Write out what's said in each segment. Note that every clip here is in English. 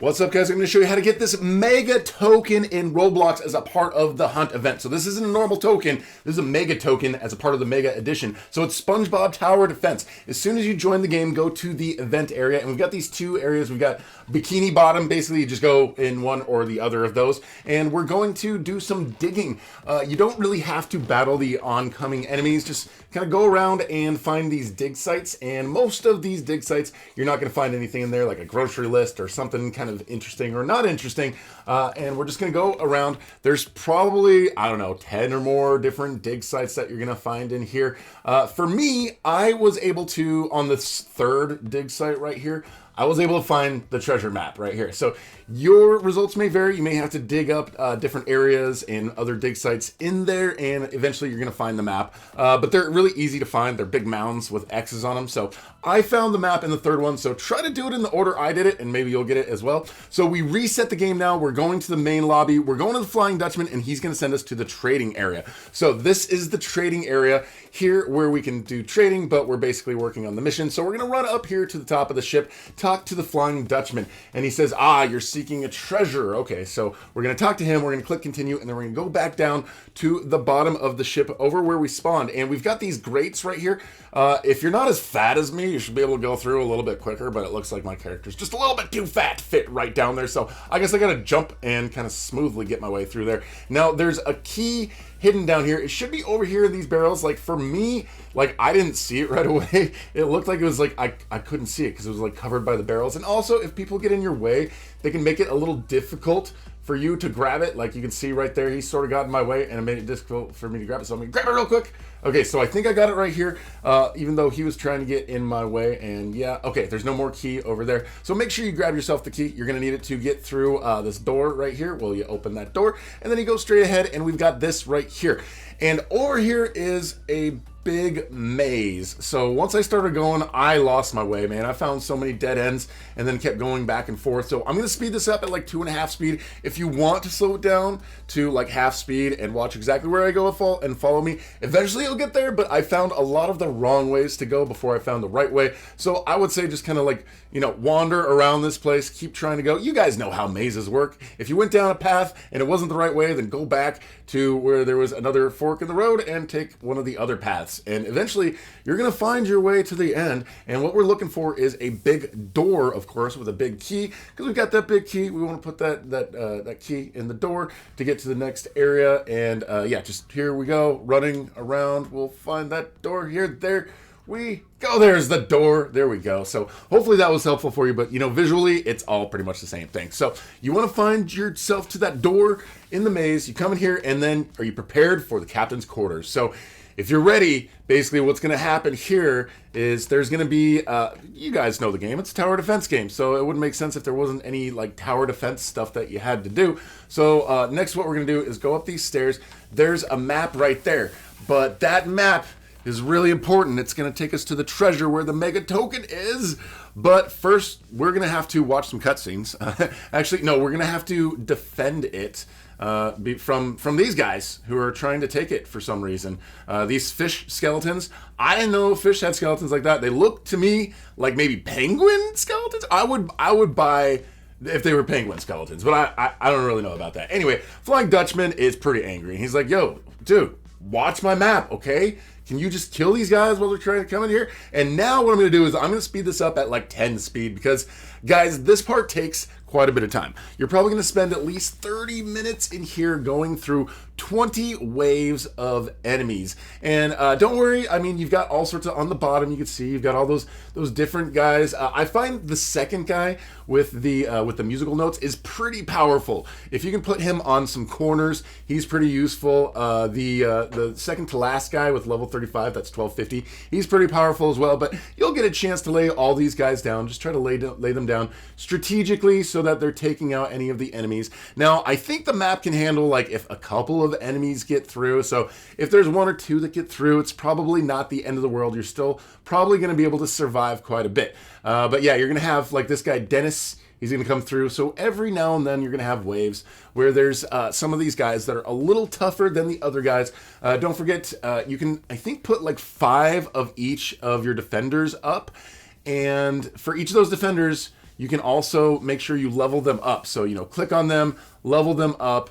What's up, guys? I'm going to show you how to get this mega token in Roblox as a part of the hunt event. So this isn't a normal token. This is a mega token as a part of the mega edition. So it's SpongeBob Tower Defense. As soon as you join the game, go to the event area. And we've got these two areas. We've got Bikini Bottom. Basically, you just go in one or the other of those. And we're going to do some digging. You don't really have to battle the oncoming enemies. Just kind of go around and find these dig sites. And most of these dig sites, you're not going to find anything in there like a grocery list or something kind of interesting or not interesting, and we're just gonna go around. There's probably, I don't know, 10 or more different dig sites that you're gonna find in here. For me, I was able to, on this third dig site right here, I was able to find the treasure map right here. So your results may vary. You may have to dig up different areas and other dig sites in there, and eventually you're gonna find the map. But they're really easy to find. They're big mounds with X's on them. So I found the map in the third one. So try to do it in the order I did it, and maybe you'll get it as well. So we reset the game now. We're going to the main lobby. We're going to the Flying Dutchman, and he's gonna send us to the trading area. So this is the trading area here where we can do trading, but we're basically working on the mission. So we're gonna run up here to the top of the ship, talk to the Flying Dutchman, and he says, you're seeking a treasure. Okay, so we're gonna talk to him, we're gonna click continue, and then we're gonna go back down to the bottom of the ship over where we spawned. And we've got these grates right here. If you're not as fat as me, you should be able to go through a little bit quicker, but it looks like my character's just a little bit too fat to fit right down there. So I guess I gotta jump and kind of smoothly get my way through there. Now there's a key hidden down here. It should be over here in these barrels. Like for me, like I didn't see it right away. It looked like it was like, I couldn't see it because it was like covered by the barrels. And also if people get in your way, they can make it a little difficult for you to grab it. Like you can see right there, he sort of got in my way and it made it difficult for me to grab it. So I'm gonna grab it real quick. Okay, so I think I got it right here, even though he was trying to get in my way. And yeah, okay, there's no more key over there. So make sure you grab yourself the key. You're gonna need it to get through this door right here. Well, you open that door and then you go straight ahead, and we've got this right here. And over here is a big maze. So once I started going, I lost my way, man. I found so many dead ends and then kept going back and forth. So I'm gonna speed this up at like 2.5 speed. If you want to slow it down to like half speed and watch exactly where I go and follow me, eventually you'll get there, but I found a lot of the wrong ways to go before I found the right way. So I would say just kind of like, wander around this place, keep trying to go. You guys know how mazes work. If you went down a path and it wasn't the right way, then go back to where there was another fork in the road and take one of the other paths. And eventually you're gonna find your way to the end. And what we're looking for is a big door, of course, with a big key, because we've got that big key. We want to put that key in the door to get to the next area. And yeah, just here we go, running around. We'll find that door here. There we go. There's the door. There we go. So hopefully that was helpful for you, but visually it's all pretty much the same thing. So you want to find yourself to that door in the maze. You come in here, and then are you prepared for the captain's quarters? So if you're ready, basically what's going to happen here is there's going to be, you guys know the game, it's a tower defense game, so it wouldn't make sense if there wasn't any like tower defense stuff that you had to do. So next what we're going to do is go up these stairs. There's a map right there, but that map is really important. It's going to take us to the treasure where the mega token is. But first, we're going to have to watch some cutscenes. Actually, no, we're going to have to defend it from these guys who are trying to take it for some reason. These fish skeletons, I didn't know fish had skeletons like that. They look to me like maybe penguin skeletons. I would buy if they were penguin skeletons, but I don't really know about that. Anyway, Flying Dutchman is pretty angry. He's like, yo, dude, watch my map, okay? Can you just kill these guys while they're trying to come in here? And now what I'm going to do is I'm going to speed this up at like 10 speed because, guys, this part takes quite a bit of time. You're probably going to spend at least 30 minutes in here going through 20 waves of enemies. And don't worry, I mean, you've got all sorts of, on the bottom you can see, you've got all those different guys. I find the second guy with the musical notes is pretty powerful. If you can put him on some corners, he's pretty useful. The second to last guy with level 35, that's 1250, he's pretty powerful as well, but you'll get a chance to lay all these guys down. Just try to lay them down strategically so that they're taking out any of the enemies. Now, I think the map can handle like if a couple of enemies get through. So if there's one or two that get through, it's probably not the end of the world. You're still probably going to be able to survive quite a bit. But yeah, you're going to have like this guy, Dennis. He's going to come through. So every now and then you're going to have waves where there's some of these guys that are a little tougher than the other guys. Don't forget, you can, I think, put like 5 of each of your defenders up. And for each of those defenders, you can also make sure you level them up. So, you know, click on them, level them up,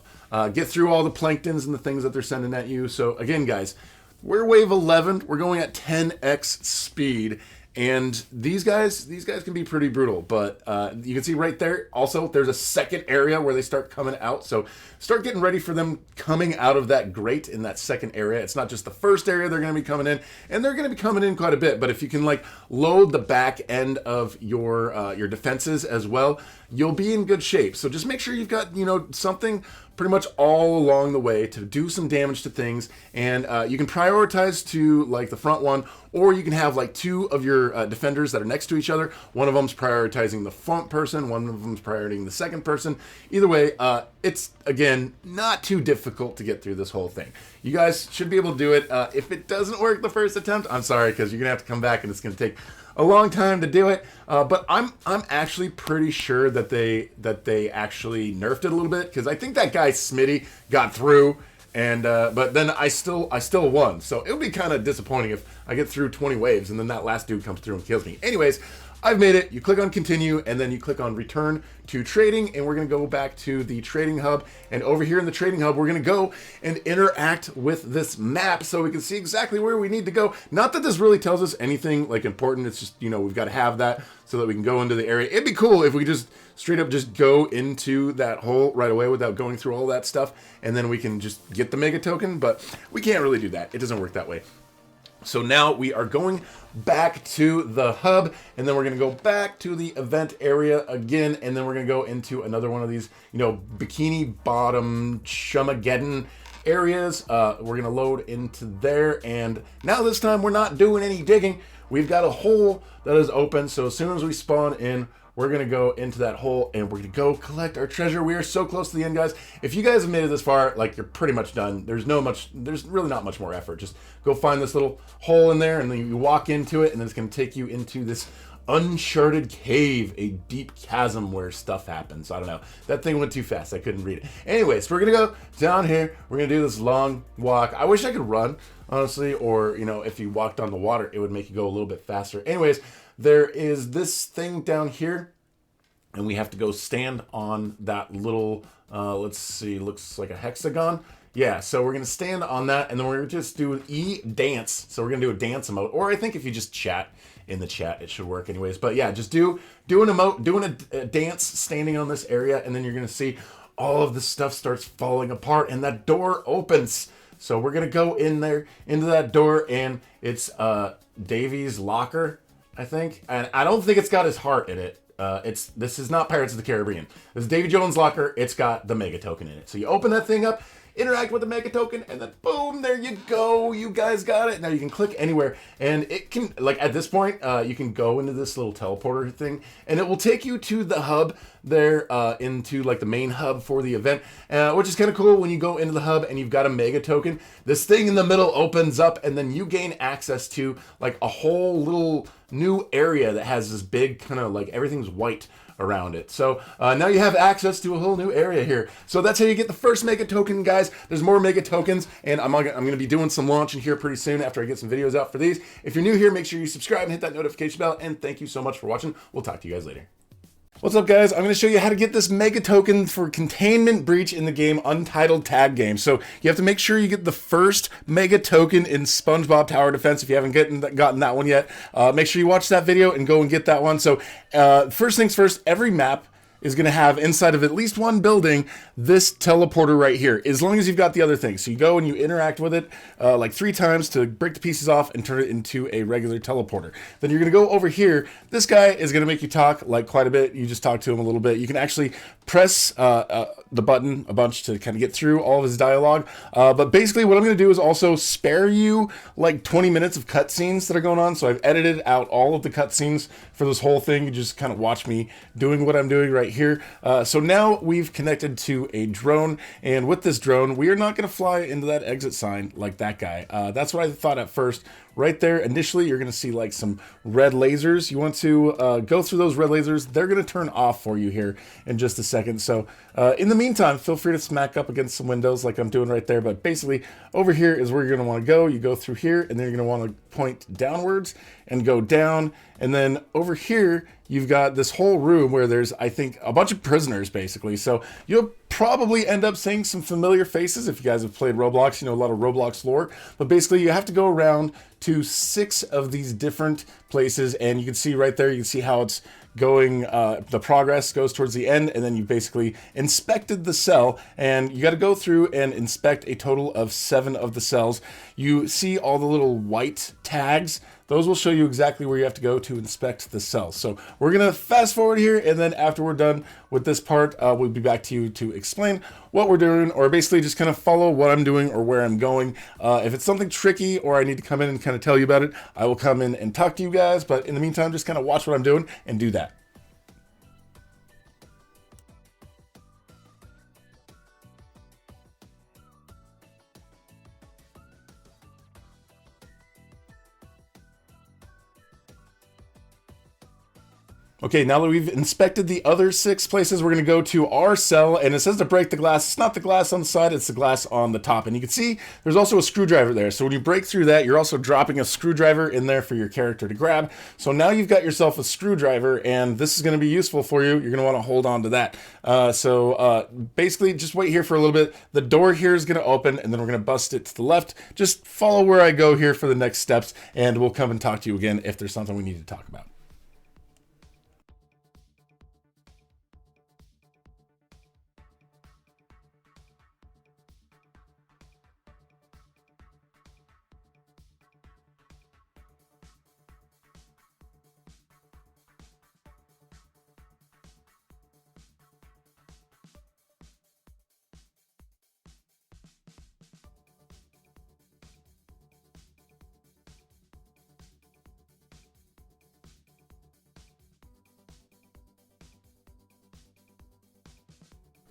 get through all the planktons and the things that they're sending at you. So again, guys, we're wave 11. We're going at 10x speed. And these guys can be pretty brutal, but you can see right there, also, there's a second area where they start coming out. So start getting ready for them coming out of that grate in that second area. It's not just the first area they're going to be coming in, and they're going to be coming in quite a bit. But if you can like load the back end of your defenses as well, you'll be in good shape. So just make sure you've got, you know, something pretty much all along the way to do some damage to things, and you can prioritize to like the front one, or you can have like two of your defenders that are next to each other. One of them's prioritizing the front person, one of them's prioritizing the second person. Either way, it's again not too difficult to get through this whole thing. You guys should be able to do it. If it doesn't work the first attempt, I'm sorry, because you're gonna have to come back and it's gonna take a long time to do it, but I'm actually pretty sure that they actually nerfed it a little bit, because I think that guy Smitty got through, and but then I still won. So it would be kind of disappointing if I get through 20 waves and then that last dude comes through and kills me. Anyways, I've made it. You click on continue, and then you click on return to trading, and we're going to go back to the trading hub. And over here in the trading hub, we're going to go and interact with this map so we can see exactly where we need to go. Not that this really tells us anything like important. It's just, you know, we've got to have that so that we can go into the area. It'd be cool if we just straight up just go into that hole right away without going through all that stuff, and then we can just get the mega token, but we can't really do that. It doesn't work that way. So now we are going back to the hub, and then we're going to go back to the event area again, and then we're going to go into another one of these, you know, Bikini Bottom Shumageddon areas. We're going to load into there, and now this time we're not doing any digging. We've got a hole that is open, so as soon as we spawn in, we're going to go into that hole, and we're going to go collect our treasure. We are so close to the end, guys. If you guys have made it this far, like, you're pretty much done. There's really not much more effort. Just go find this little hole in there, and then you walk into it, and then it's going to take you into this uncharted cave, a deep chasm where stuff happens. I don't know. That thing went too fast. I couldn't read it. Anyways, we're going to go down here. We're going to do this long walk. I wish I could run, honestly, or, you know, if you walked on the water, it would make you go a little bit faster. Anyways, there is this thing down here, and we have to go stand on that little, let's see, looks like a hexagon. Yeah, so we're going to stand on that, and then we're going to just do dance. So we're going to do a dance emote, or I think if you just chat in the chat, it should work anyways. But yeah, just do an emote, doing a dance, standing on this area, and then you're going to see all of the stuff starts falling apart, and that door opens. So we're going to go in there, into that door, and it's Davy's locker, I think, and I don't think it's got his heart in it. This is not Pirates of the Caribbean. This is Davy Jones' locker. It's got the mega token in it. So you open that thing up, interact with the mega token, and then boom, there you go. You guys got it. Now you can click anywhere, and it can, like, at this point, you can go into this little teleporter thing, and it will take you to the hub there, into like the main hub for the event, which is kind of cool. When you go into the hub and you've got a mega token, this thing in the middle opens up, and then you gain access to like a whole little new area that has this big kind of like everything's white around it. So now you have access to a whole new area here. So that's how you get the first mega token, guys. There's more mega tokens, and I'm going to be doing some launching here pretty soon after I get some videos out for these. If you're new here, make sure you subscribe and hit that notification bell, and thank you so much for watching. We'll talk to you guys later. What's up, guys? I'm going to show you how to get this mega token for containment breach in the game Untitled Tag Game. So you have to make sure you get the first mega token in SpongeBob Tower Defense. If you haven't gotten that one yet, make sure you watch that video and go and get that one. So first things first, every map is going to have inside of at least one building this teleporter right here, as long as you've got the other things. So you go and you interact with it like 3 times to break the pieces off and turn it into a regular teleporter. Then you're going to go over here. This guy is going to make you talk like quite a bit. You just talk to him a little bit. You can actually press the button a bunch to kind of get through all of his dialogue. But basically what I'm going to do is also spare you like 20 minutes of cutscenes that are going on. So I've edited out all of the cutscenes for this whole thing. You just kind of watch me doing what I'm doing right here. So now we've connected to a drone, and with this drone, we are not going to fly into that exit sign like that guy. That's what I thought at first. right there, initially, you're going to see like some red lasers. You want to go through those red lasers. They're going to turn off for you here in just a second. So in the meantime, feel free to smack up against some windows like I'm doing right there. But basically, over here is where you're going to want to go. You go through here, and then you're going to want to point downwards and go down. And then over here, you've got this whole room where there's, I think, a bunch of prisoners, basically. So you'll probably end up seeing some familiar faces if you guys have played Roblox. You know, a lot of Roblox lore. But basically, you have to go around to 6 of these different places. And you can see right there, you can see how it's going, the progress goes towards the end, and then you basically inspected the cell, and you got to go through and inspect a total of 7 of the cells. You see all the little white tags. Those will show you exactly where you have to go to inspect the cells. So we're going to fast forward here, and then after we're done with this part, we'll be back to you to explain what we're doing, or basically just kind of follow what I'm doing or where I'm going. If it's something tricky or I need to come in and kind of tell you about it, I will come in and talk to you guys. But in the meantime, just kind of watch what I'm doing and do that. Okay, now that we've inspected the other 6 places, we're going to go to our cell, and it says to break the glass. It's not the glass on the side, it's the glass on the top. And you can see there's also a screwdriver there. So when you break through that, you're also dropping a screwdriver in there for your character to grab. So now you've got yourself a screwdriver, and this is going to be useful for you. You're going to want to hold on to that. Basically, just wait here for a little bit. The door here is going to open, and then we're going to bust it to the left. Just follow where I go here for the next steps, and we'll come and talk to you again if there's something we need to talk about.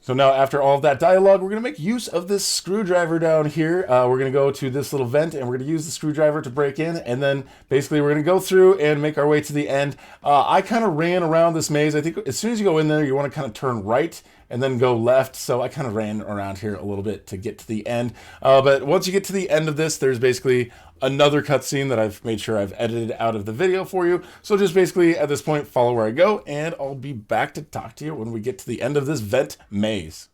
So now after all of that dialogue, we're going to make use of this screwdriver down here. We're going to go to this little vent, and we're going to use the screwdriver to break in. And then basically we're going to go through and make our way to the end. I kind of ran around this maze. I think as soon as you go in there, you want to kind of turn right and then go left. So I kind of ran around here a little bit to get to the end. But once you get to the end of this, there's basically another cutscene that I've made sure I've edited out of the video for you. So just basically at this point, follow where I go, and I'll be back to talk to you when we get to the end of this vent maze.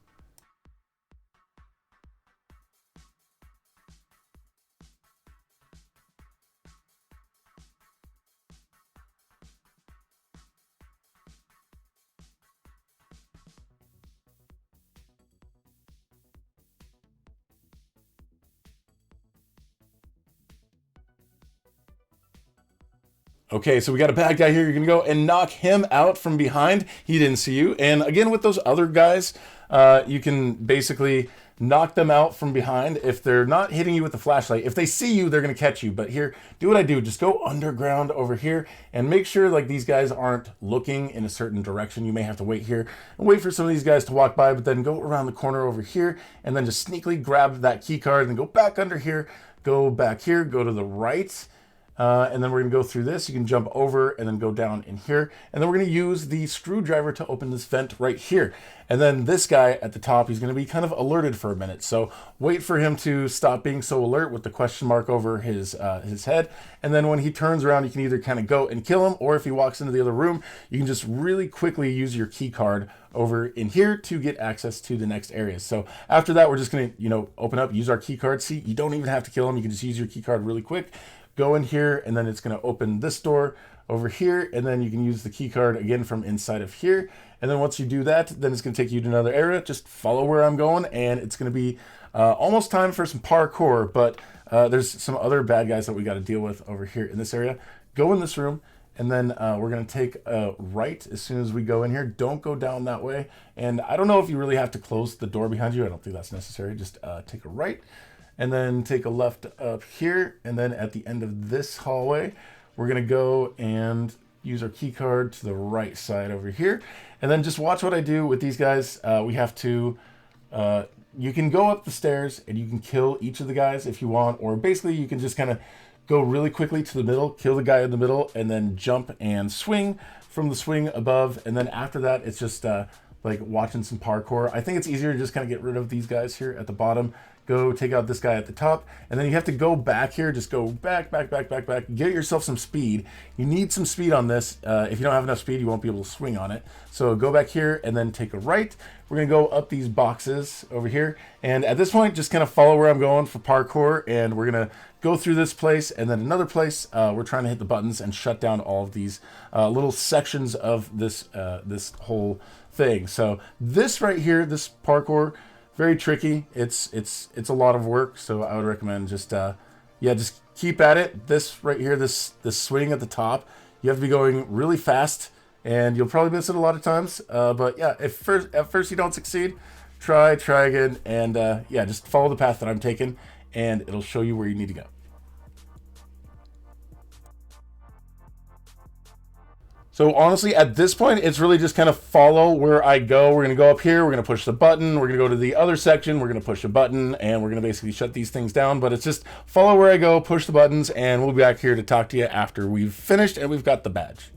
Okay, so we got a bad guy here. You're going to go and knock him out from behind. He didn't see you. And again, with those other guys, you can basically knock them out from behind if they're not hitting you with the flashlight. If they see you, they're going to catch you. But here, do what I do. Just go underground over here and make sure like these guys aren't looking in a certain direction. You may have to wait here and wait for some of these guys to walk by, but then go around the corner over here and then just sneakily grab that key card and go back under here, go back here, go to the right. And then we're going to go through this. You can jump over and then go down in here. And then we're going to use the screwdriver to open this vent right here. And then this guy at the top, he's going to be kind of alerted for a minute. So wait for him to stop being so alert with the question mark over his head. And then when he turns around, you can either kind of go and kill him, or if he walks into the other room, you can just really quickly use your key card over in here to get access to the next areas. So after that, we're just going to, open up, use our key card. See, you don't even have to kill him. You can just use your key card really quick. Go in here, and then it's going to open this door over here, and then you can use the key card again from inside of here. And then once you do that, then it's going to take you to another area. Just follow where I'm going, and it's going to be almost time for some parkour, but there's some other bad guys that we got to deal with over here in this area. Go in this room, and then we're going to take a right as soon as we go in here. Don't go down that way. And I don't know if you really have to close the door behind you. I don't think that's necessary. Just take a right. And then take a left up here. And then at the end of this hallway, we're going to go and use our key card to the right side over here. And then just watch what I do with these guys. We have to, you can go up the stairs and you can kill each of the guys if you want. Or basically you can just kind of go really quickly to the middle, kill the guy in the middle, and then jump and swing from the swing above. And then after that, it's just like watching some parkour. I think it's easier to just kind of get rid of these guys here at the bottom. Go take out this guy at the top, and then you have to go back here. Just go back, back, back, back, back. Get yourself some speed. You need some speed on this. If you don't have enough speed, you won't be able to swing on it. So go back here and then take a right. We're gonna go up these boxes over here, and at this point, just kind of follow where I'm going for parkour, and we're gonna go through this place and then another place. We're trying to hit the buttons and shut down all of these little sections of this this whole thing. So this right here, this parkour, very tricky. It's a lot of work, so I would recommend just yeah, just keep at it. This right here, this swing at the top, you have to be going really fast, and you'll probably miss it a lot of times. But yeah, if at first you don't succeed, try again, and yeah, just follow the path that I'm taking, and it'll show you where you need to go. So honestly, at this point, it's really just kind of follow where I go. We're going to go up here. We're going to push the button. We're going to go to the other section. We're going to push a button, and we're going to basically shut these things down. But it's just follow where I go, push the buttons, and we'll be back here to talk to you after we've finished and we've got the badge.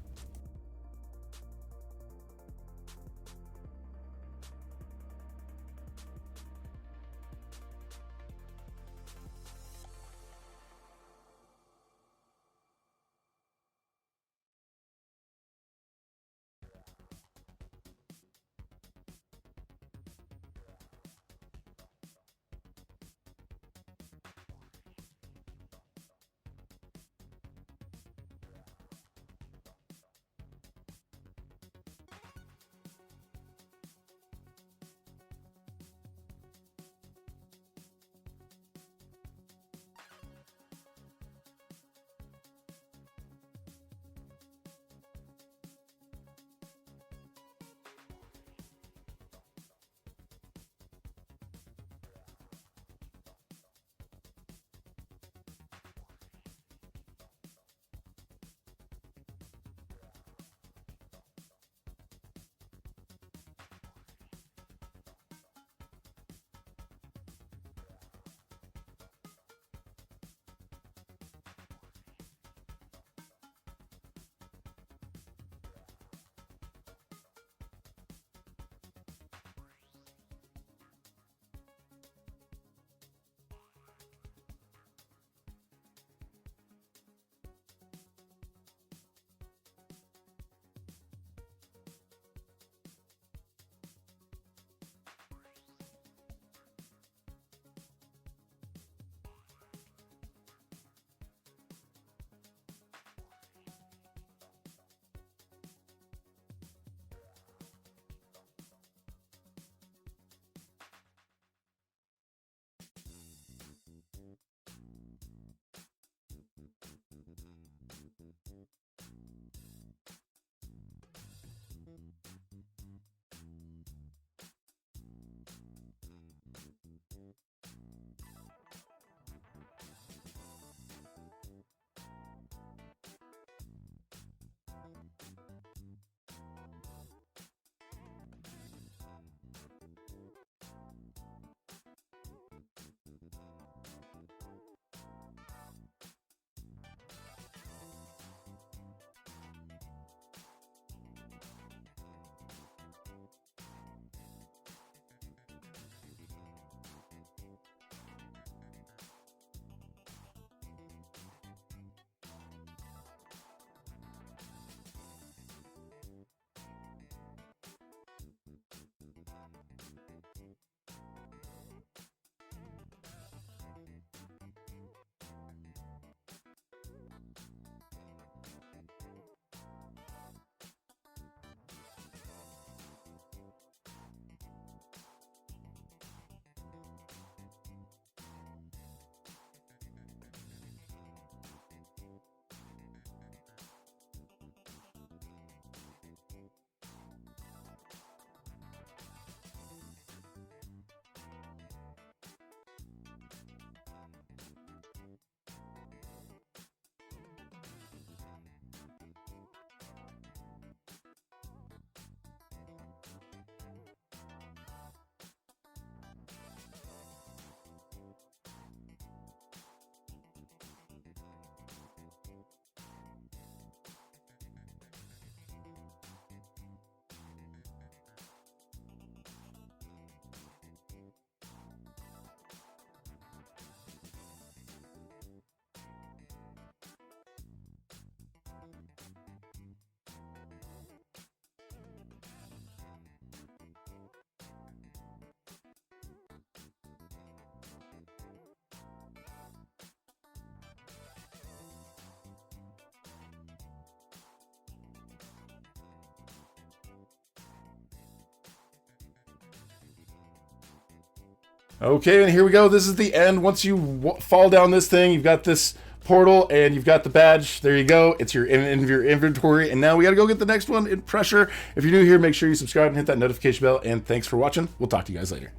Okay, and here we go. This is the end. Once you fall down this thing, you've got this portal and you've got the badge. There you go. It's your in your inventory. And now we got to go get the next one in pressure. If you're new here, make sure you subscribe and hit that notification bell. And thanks for watching. We'll talk to you guys later.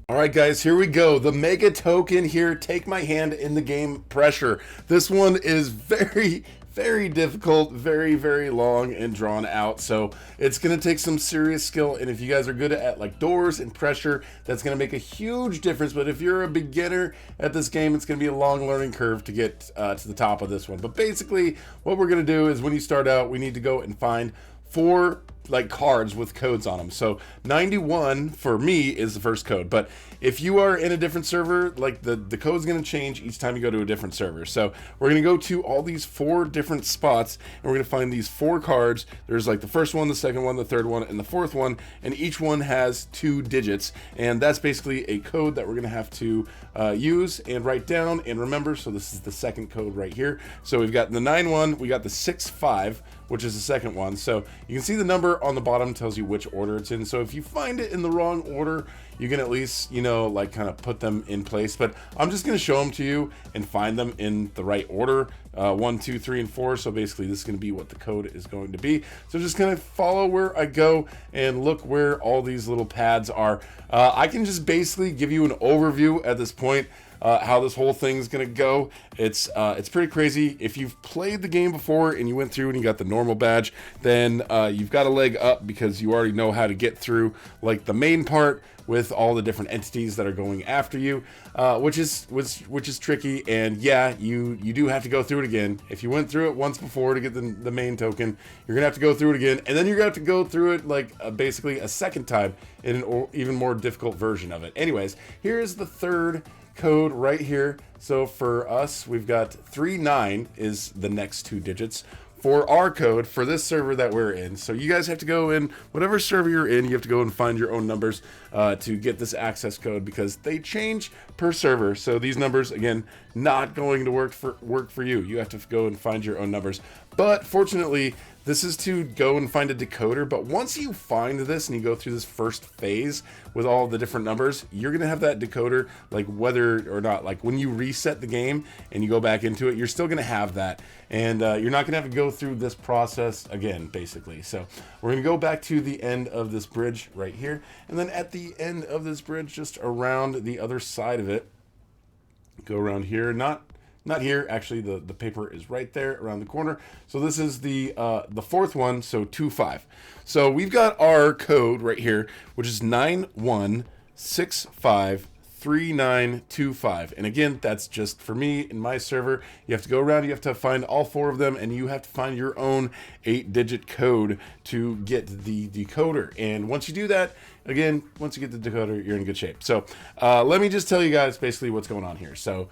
All right, guys, here we go. The mega token here. Take my hand in the game pressure. This one is very difficult, very long and drawn out, so it's gonna take some serious skill. And if you guys are good at like doors and pressure, that's gonna make a huge difference. But if you're a beginner at this game, it's gonna be a long learning curve to get to the top of this one. But basically what we're gonna do is when you start out, we need to go and find 4 like cards with codes on them. So 91 for me is the first code, but if you are in a different server, like the code's going to change each time you go to a different server. So we're going to go to all these 4 different spots and we're going to find these 4 cards. There's like the first one, the second one, the third one, and the fourth one, and each one has 2 digits, and that's basically a code that we're going to have to use and write down and remember. So this is the second code right here. So we've got the 9-1, we got the 6-5, which is the second one. So you can see the number on the bottom tells you which order it's in. So if you find it in the wrong order, you can at least, you know, like kind of put them in place. But I'm just going to show them to you and find them in the right order. 1, 2, 3, and 4. So basically this is going to be what the code is going to be. So just going to follow where I go and look where all these little pads are. I can just basically give you an overview at this point. How this whole thing's gonna go. It's pretty crazy. If you've played the game before and you went through and you got the normal badge, then you've got a leg up because you already know how to get through like the main part with all the different entities that are going after you, which is tricky. And yeah, you do have to go through it again. If you went through it once before to get the main token, you're gonna have to go through it again, and then you're gonna have to go through it like basically a second time in an even more difficult version of it. Anyways, here's the third code right here. So for us, we've got 39 is the next 2 digits for our code for this server that we're in. So you guys have to go in whatever server you're in, you have to go and find your own numbers to get this access code, because they change per server. So these numbers, again, not going to work for you. You have to go and find your own numbers. But fortunately, this is to go and find a decoder. But once you find this and you go through this first phase with all the different numbers, you're gonna have that decoder, like whether or not, like when you reset the game and you go back into it, you're still gonna have that. And you're not gonna have to go through this process again, basically. So we're gonna go back to the end of this bridge right here. And then at the end of this bridge, just around the other side of it, go around here, not here, actually the paper is right there around the corner. So this is the fourth one, so 2-5. So we've got our code right here, which is 91653925. And again, that's just for me in my server. You have to go around, you have to find all 4 of them, and you have to find your own 8-digit code to get the decoder. And once you do that, again, once you get the decoder, you're in good shape. So let me just tell you guys basically what's going on here. So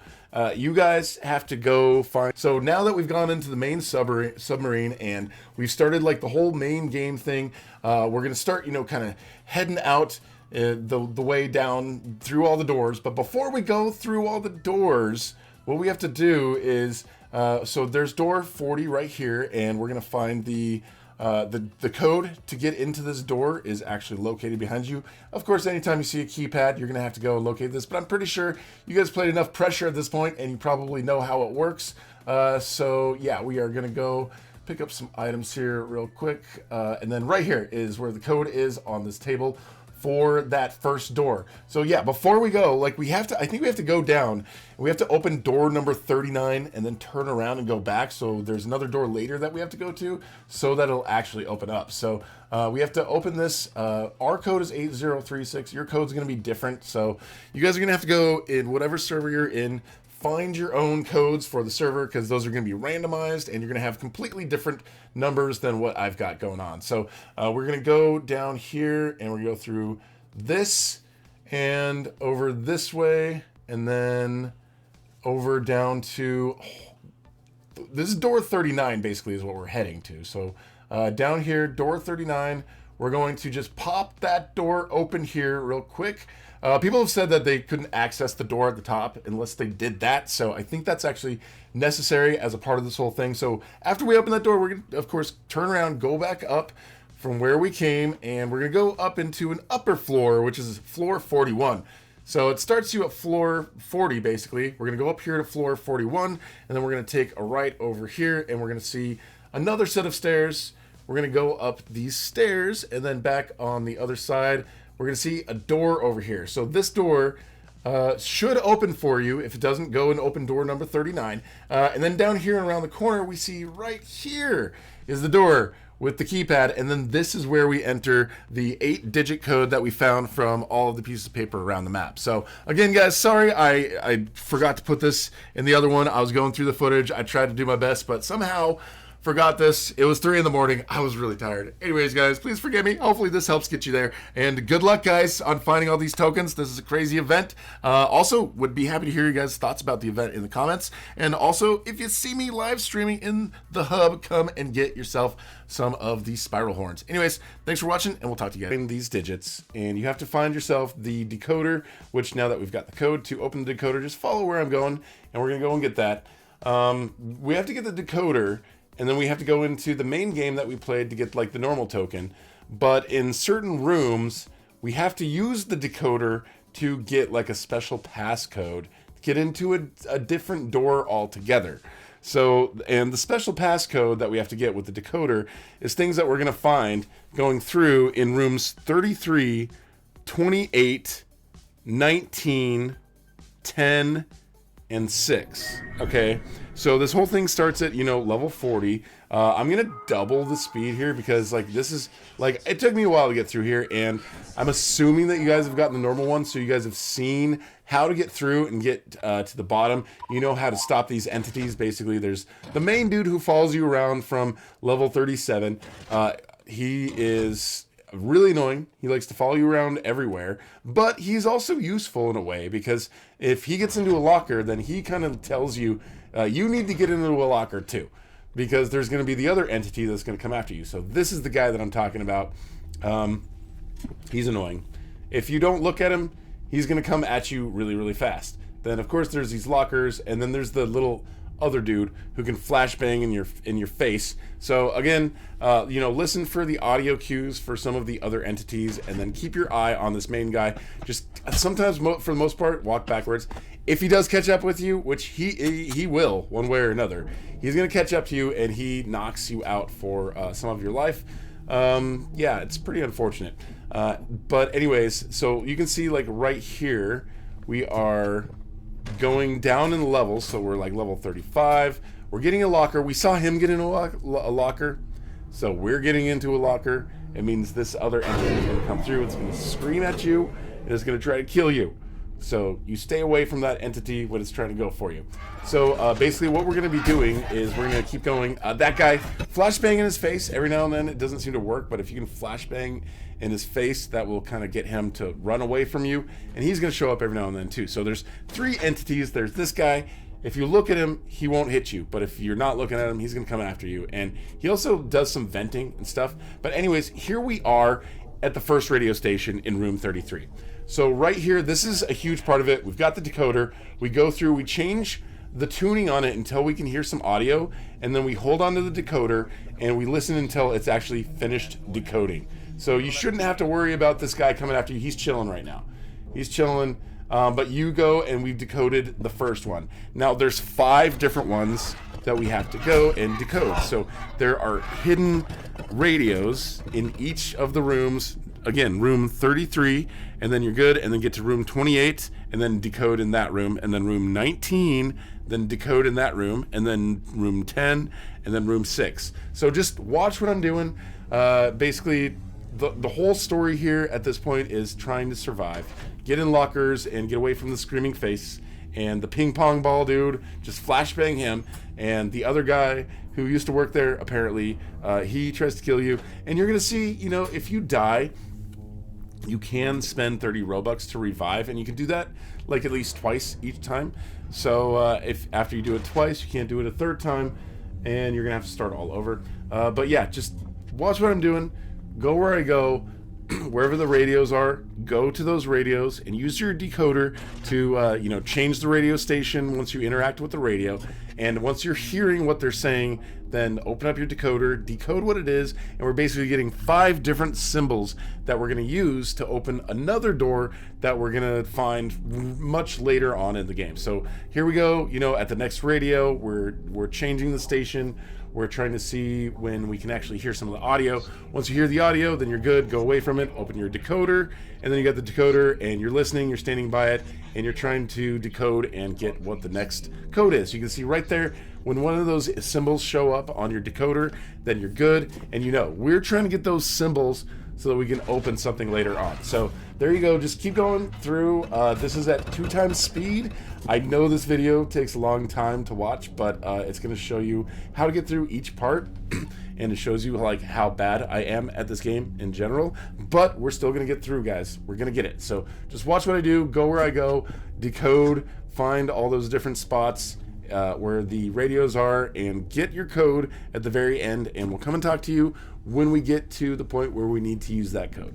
you guys have to go find. So now that we've gone into the main submarine and we've started like the whole main game thing, we're gonna start, you know, kind of heading out the way down through all the doors. But before we go through all the doors, what we have to do is so there's door 40 right here, and we're gonna find the code to get into this door is actually located behind you. Of course, anytime you see a keypad, you're gonna have to go and locate this, but I'm pretty sure you guys played enough pressure at this point and you probably know how it works. So yeah, we are gonna go pick up some items here real quick. And then right here is where the code is on this table for that first door. So yeah, before we go, like I think we have to go down. We have to open door number 39 and then turn around and go back. So there's another door later that we have to go to so that it'll actually open up. So we have to open this. Our code is 8036. Your code's gonna be different. So you guys are gonna have to go in whatever server you're in, find your own codes for the server, because those are going to be randomized and you're going to have completely different numbers than what I've got going on. So we're going to go down here and we're going to go through this and over this way and then over down to this is door 39 basically is what we're heading to. So down here, door 39, we're going to just pop that door open here real quick. People have said that they couldn't access the door at the top unless they did that. So I think that's actually necessary as a part of this whole thing. So after we open that door, we're going to, of course, turn around, go back up from where we came, and we're going to go up into an upper floor, which is floor 41. So it starts you at floor 40, basically. We're going to go up here to floor 41, and then we're going to take a right over here, and we're going to see another set of stairs. We're going to go up these stairs, and then back on the other side, we're going to see a door over here. So this door should open for you. If it doesn't, go and open door number 39. And then down here around the corner, we see right here is the door with the keypad, and then this is where we enter the 8-digit code that we found from all of the pieces of paper around the map. So again, guys, sorry I forgot to put this in the other one. I was going through the footage. I tried to do my best, but somehow forgot this. It was 3 in the morning. I was really tired. Anyways, guys, please forgive me. Hopefully this helps get you there. And good luck, guys, on finding all these tokens. This is a crazy event. Also, would be happy to hear you guys' thoughts about the event in the comments. And also, if you see me live streaming in the hub, come and get yourself some of these spiral horns. Anyways, thanks for watching, and we'll talk to you guys. In these digits, and you have to find yourself the decoder, which now that we've got the code to open the decoder, just follow where I'm going, and we're going to go and get that. We have to get the decoder, and then we have to go into the main game that we played to get like the normal token. But in certain rooms, we have to use the decoder to get like a special passcode to get into a different door altogether. So, and the special passcode that we have to get with the decoder is things that we're going to find going through in rooms 33, 28, 19, 10, and 6. Okay, so this whole thing starts at, you know, level 40. I'm gonna double the speed here because like this is like, it took me a while to get through here, and I'm assuming that you guys have gotten the normal one, so you guys have seen how to get through and get to the bottom. You know how to stop these entities. Basically, there's the main dude who follows you around from level 37. He is really annoying. He likes to follow you around everywhere, but he's also useful in a way, because if he gets into a locker, then he kind of tells you, you need to get into a locker too, because there's going to be the other entity that's going to come after you. So this is the guy that I'm talking about. He's annoying. If you don't look at him, he's going to come at you really, really fast. Then of course there's these lockers, and then there's the little other dude who can flashbang in your face. So again, you know, listen for the audio cues for some of the other entities, and then keep your eye on this main guy. Just sometimes, for the most part, walk backwards. If he does catch up with you, which he will, one way or another, he's gonna catch up to you, and he knocks you out for some of your life. Yeah, it's pretty unfortunate. But anyways, so you can see like right here, we are going down in the levels, so we're like level 35. We're getting a locker. We saw him get into a locker, so we're getting into a locker. It means this other entity is going to come through. It's going to scream at you, and it's going to try to kill you. So you stay away from that entity when it's trying to go for you. So basically what we're going to be doing is we're going to keep going. That guy, flashbang in his face every now and then. It doesn't seem to work, but if you can flashbang in his face, that will kind of get him to run away from you, and he's going to show up every now and then too. So there's 3 entities. There's this guy. If you look at him, he won't hit you, but if you're not looking at him, he's going to come after you. And he also does some venting and stuff. But anyways, here we are at the first radio station in room 33. So right here, this is a huge part of it. We've got the decoder. We go through, we change the tuning on it until we can hear some audio, and then we hold on to the decoder and we listen until it's actually finished decoding. So you shouldn't have to worry about this guy coming after you. He's chilling right now. He's chilling, but you go, and we've decoded the first one. Now there's 5 different ones that we have to go and decode. So there are hidden radios in each of the rooms. Again, room 33, and then you're good, and then get to room 28, and then decode in that room, and then room 19, then decode in that room, and then room 10, and then room 6. So just watch what I'm doing. Basically, the whole story here at this point is trying to survive, get in lockers, and get away from the screaming face, and the ping pong ball dude, just flashbang him, and the other guy who used to work there, apparently, he tries to kill you, and you're gonna see, you know, if you die, you can spend 30 Robux to revive, and you can do that like at least twice each time. So if after you do it twice, you can't do it a third time, and you're gonna have to start all over. But yeah, just watch what I'm doing, go where I go, wherever the radios are, go to those radios and use your decoder to you know, change the radio station once you interact with the radio. And once you're hearing what they're saying, then open up your decoder, decode what it is, and we're basically getting 5 different symbols that we're going to use to open another door that we're going to find much later on in the game. So here we go, you know, at the next radio, we're changing the station. We're trying to see when we can actually hear some of the audio. Once you hear the audio, then you're good. Go away from it, open your decoder, and then you got the decoder, and you're listening, you're standing by it, and you're trying to decode and get what the next code is. You can see right there, when one of those symbols show up on your decoder, then you're good. And you know, we're trying to get those symbols so that we can open something later on. So there you go, just keep going through. This is at 2 times speed. I know this video takes a long time to watch, but it's gonna show you how to get through each part. And it shows you like how bad I am at this game in general, but we're still gonna get through, guys. We're gonna get it. So just watch what I do, go where I go, decode, find all those different spots where the radios are, and get your code at the very end, and we'll come and talk to you when we get to the point where we need to use that code.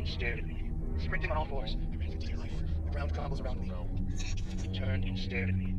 Stared at me, sprinting on all fours. I ran for dear life. The ground crumbles around me. He turned and stared at me.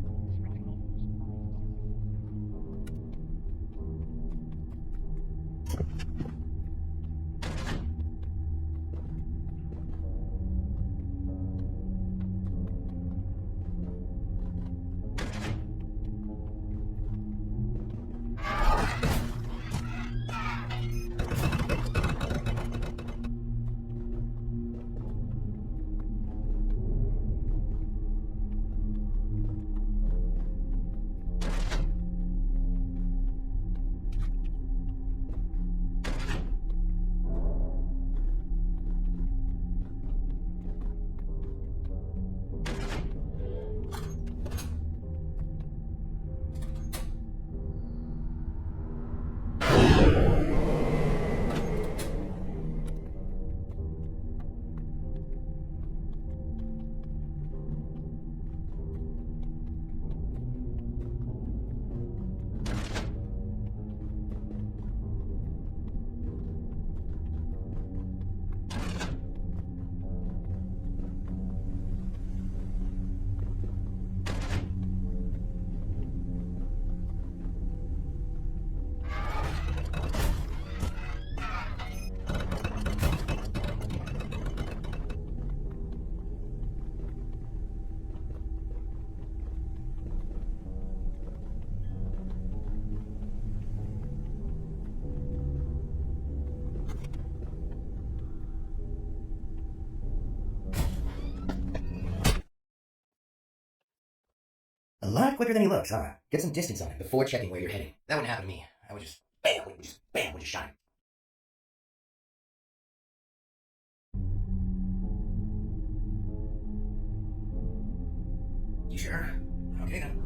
A lot quicker than he looks, huh? Get some distance on him before checking where you're heading. That wouldn't happen to me. I would just bam, we just shot him. You sure? Okay then.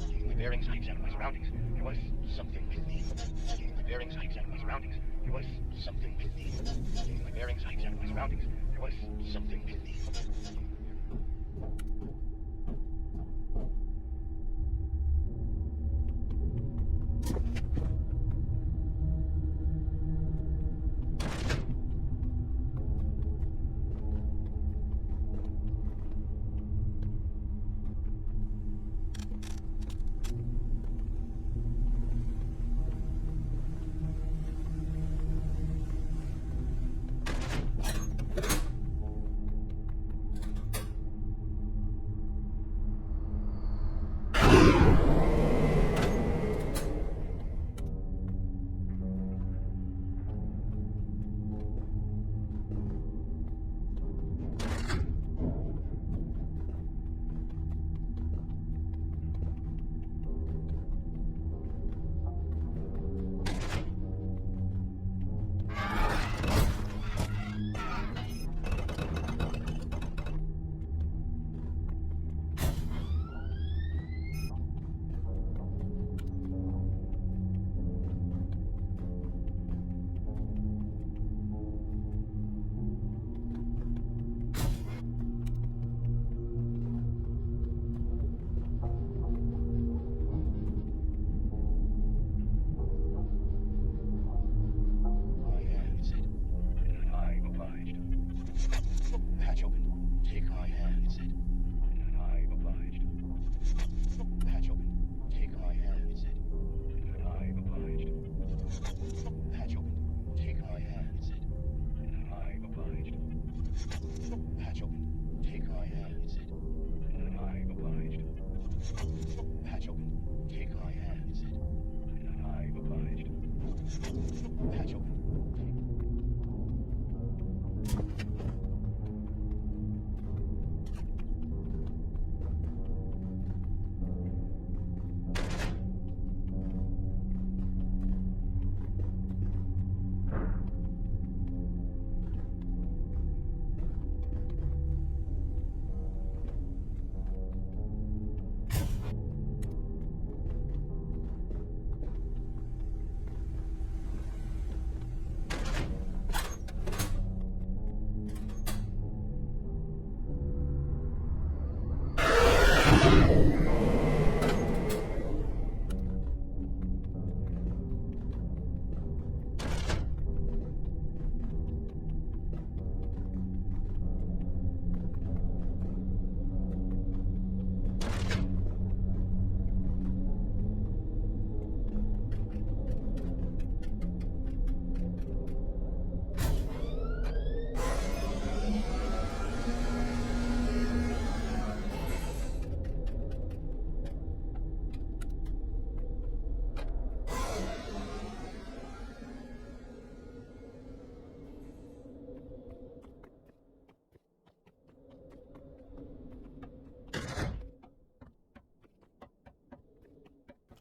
Taking my bearings, I examined my surroundings. There was something with me. Taking my bearings, I examined my surroundings. There was something with me. Taking my bearings, I examined my surroundings. There was something with me.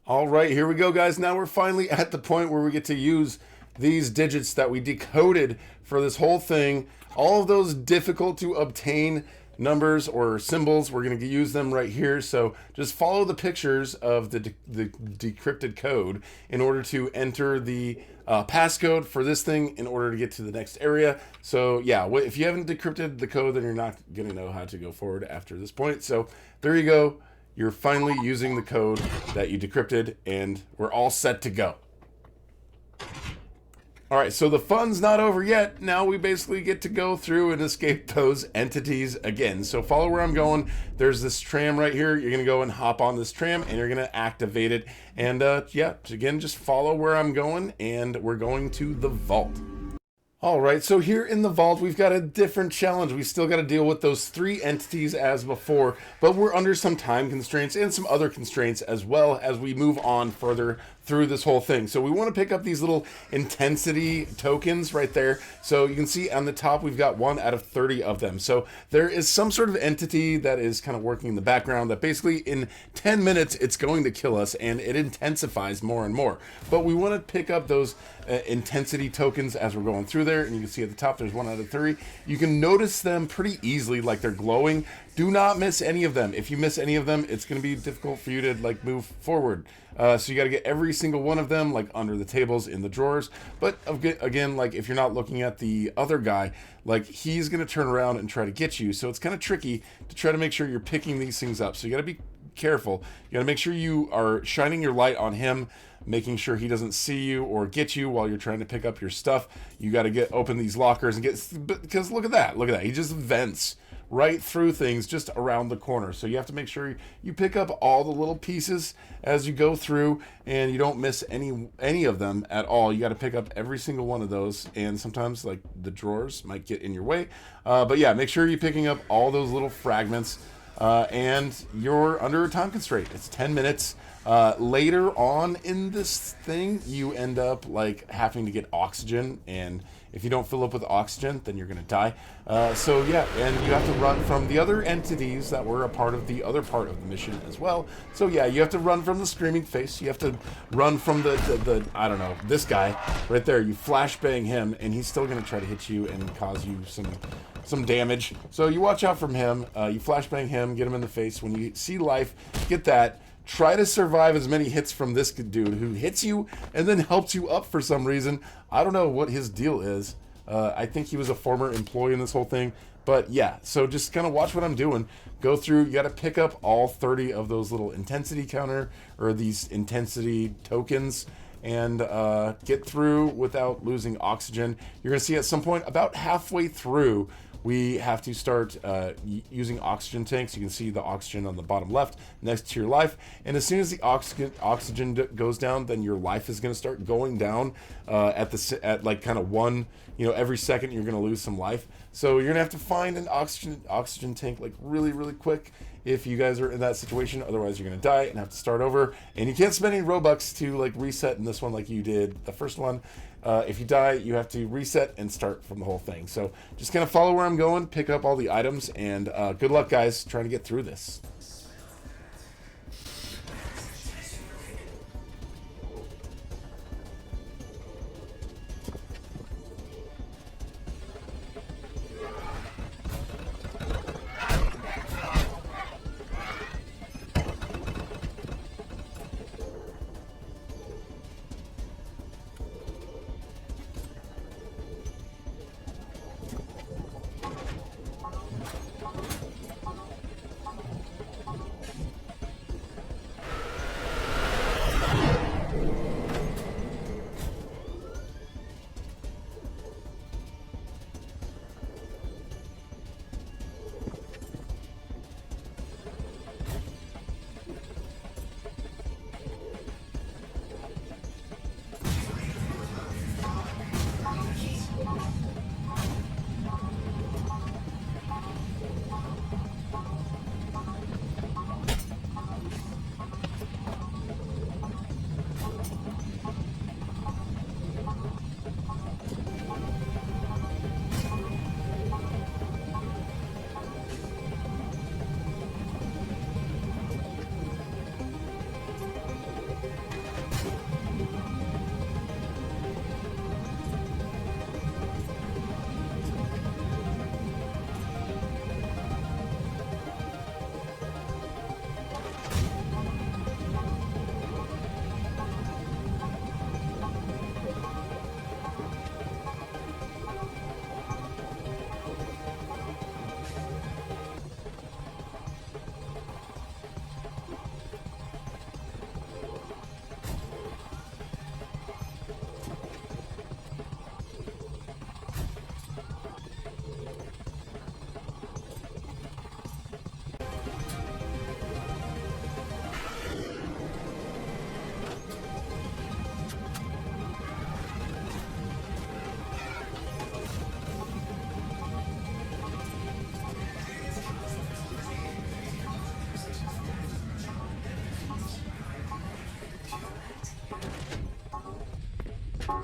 All right, here we go, guys. Now we're finally at the point where we get to use these digits that we decoded for this whole thing. All of those difficult to obtain numbers or symbols, we're going to use them right here. So just follow the pictures of the decrypted code in order to enter the passcode for this thing in order to get to the next area. So yeah, if you haven't decrypted the code, then you're not going to know how to go forward after this point. So there you go. You're finally using the code that you decrypted, and we're all set to go. All right, so the fun's not over yet. Now we basically get to go through and escape those entities again. So follow where I'm going. There's this tram right here. You're going to go and hop on this tram, and you're going to activate it. And yeah, again, just follow where I'm going, and we're going to the vault. All right, so here in the vault, we've got a different challenge. We still got to deal with those 3 entities as before, but we're under some time constraints and some other constraints as well as we move on further through this whole thing. So we want to pick up these little intensity tokens right there. So you can see on the top, we've got 1 out of 30 of them. So there is some sort of entity that is kind of working in the background that basically in 10 minutes, it's going to kill us, and it intensifies more and more. But we want to pick up those intensity tokens as we're going through there. And you can see at the top, there's 1 out of 30. You can notice them pretty easily, like they're glowing. Do not miss any of them. If you miss any of them, it's going to be difficult for you to like move forward. So you got to get every single one of them like under the tables, in the drawers. But again, like if you're not looking at the other guy, like he's going to turn around and try to get you. So it's kind of tricky to try to make sure you're picking these things up. So you got to be careful. You got to make sure you are shining your light on him, making sure he doesn't see you or get you while you're trying to pick up your stuff. You got to open these lockers and because look at that. He just vents right through things just around the corner. So you have to make sure you pick up all the little pieces as you go through, and you don't miss any of them at all. You got to pick up every single one of those, and sometimes like the drawers might get in your way. But yeah, make sure you're picking up all those little fragments, and you're under a time constraint. It's 10 minutes. Later on in this thing, you end up like having to get oxygen, and if you don't fill up with oxygen, then you're going to die. So yeah, and you have to run from the other entities that were a part of the other part of the mission as well. So yeah, you have to run from the screaming face. You have to run from the I don't know, this guy right there. You flashbang him, and he's still going to try to hit you and cause you some damage. So you watch out from him. You flashbang him, get him in the face. When you see life, get that. Try to survive as many hits from this dude who hits you and then helps you up for some reason. I don't know what his deal is. I think he was a former employee in this whole thing. But yeah, so just kind of watch what I'm doing. Go through, you got to pick up all 30 of those little intensity counter or these intensity tokens and get through without losing oxygen. You're going to see at some point about halfway through, we have to start using oxygen tanks. You can see the oxygen on the bottom left next to your life. And as soon as the oxygen goes down, then your life is going to start going down at like kind of one, every second you're going to lose some life. So you're going to have to find an oxygen tank like really, really quick if you guys are in that situation. Otherwise, you're going to die and have to start over. And you can't spend any Robux to like reset in this one like you did the first one. If you die, you have to reset and start from the whole thing. So just kind of follow where I'm going, pick up all the items, and good luck, guys, trying to get through this. All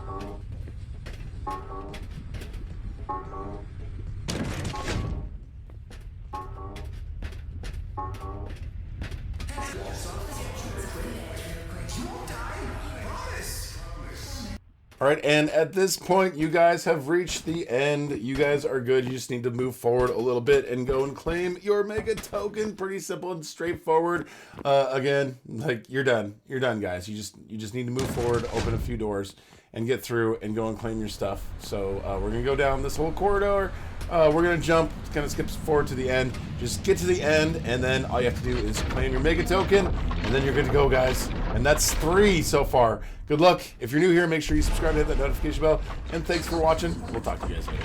right, and at this point, you guys have reached the end. You guys are good. You just need to move forward a little bit and go and claim your mega token. Pretty simple and straightforward. Again, like you're done. You're done, guys. You just need to move forward, open a few doors, and get through and go and claim your stuff. So we're gonna go down this whole corridor. We're gonna jump, kind of skip forward to the end. Just get to the end, and then all you have to do is claim your mega token, and then you're good to go, guys. And that's 3 so far. Good luck. If you're new here, make sure you subscribe and hit that notification bell. And thanks for watching. We'll talk to you guys later.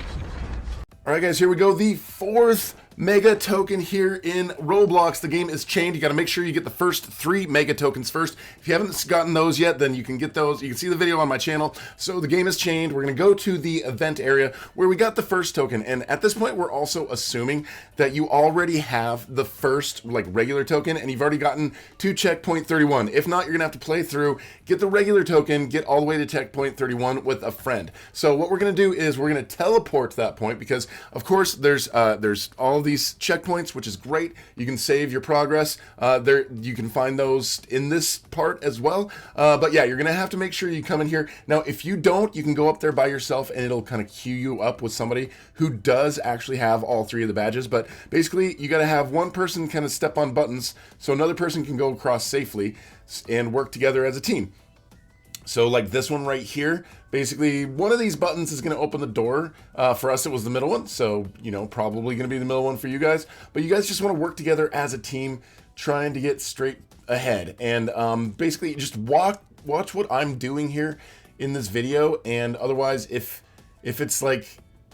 All right, guys, here we go. The 4th mega token here in Roblox. The game is chained. You got to make sure you get the first 3 mega tokens first. If you haven't gotten those yet, then you can get those. You can see the video on my channel. So the game is chained. We're going to go to the event area where we got the first token. And at this point, we're also assuming that you already have the first regular token and you've already gotten to checkpoint 31. If not, you're going to have to play through, get the regular token, get all the way to checkpoint 31 with a friend. So what we're going to do is we're going to teleport to that point because, of course, there's all of these checkpoints, which is great. You can save your progress. You can find those in this part as well. But yeah, you're gonna have to make sure you come in here. Now, if you don't, you can go up there by yourself and it'll kind of queue you up with somebody who does actually have all 3 of the badges. But basically, you got to have one person kind of step on buttons so another person can go across safely and work together as a team. So like this one right here, basically one of these buttons is going to open the door. For us, it was the middle one. So, probably going to be the middle one for you guys. But you guys just want to work together as a team, trying to get straight ahead. And basically just watch what I'm doing here in this video. And otherwise, if it's like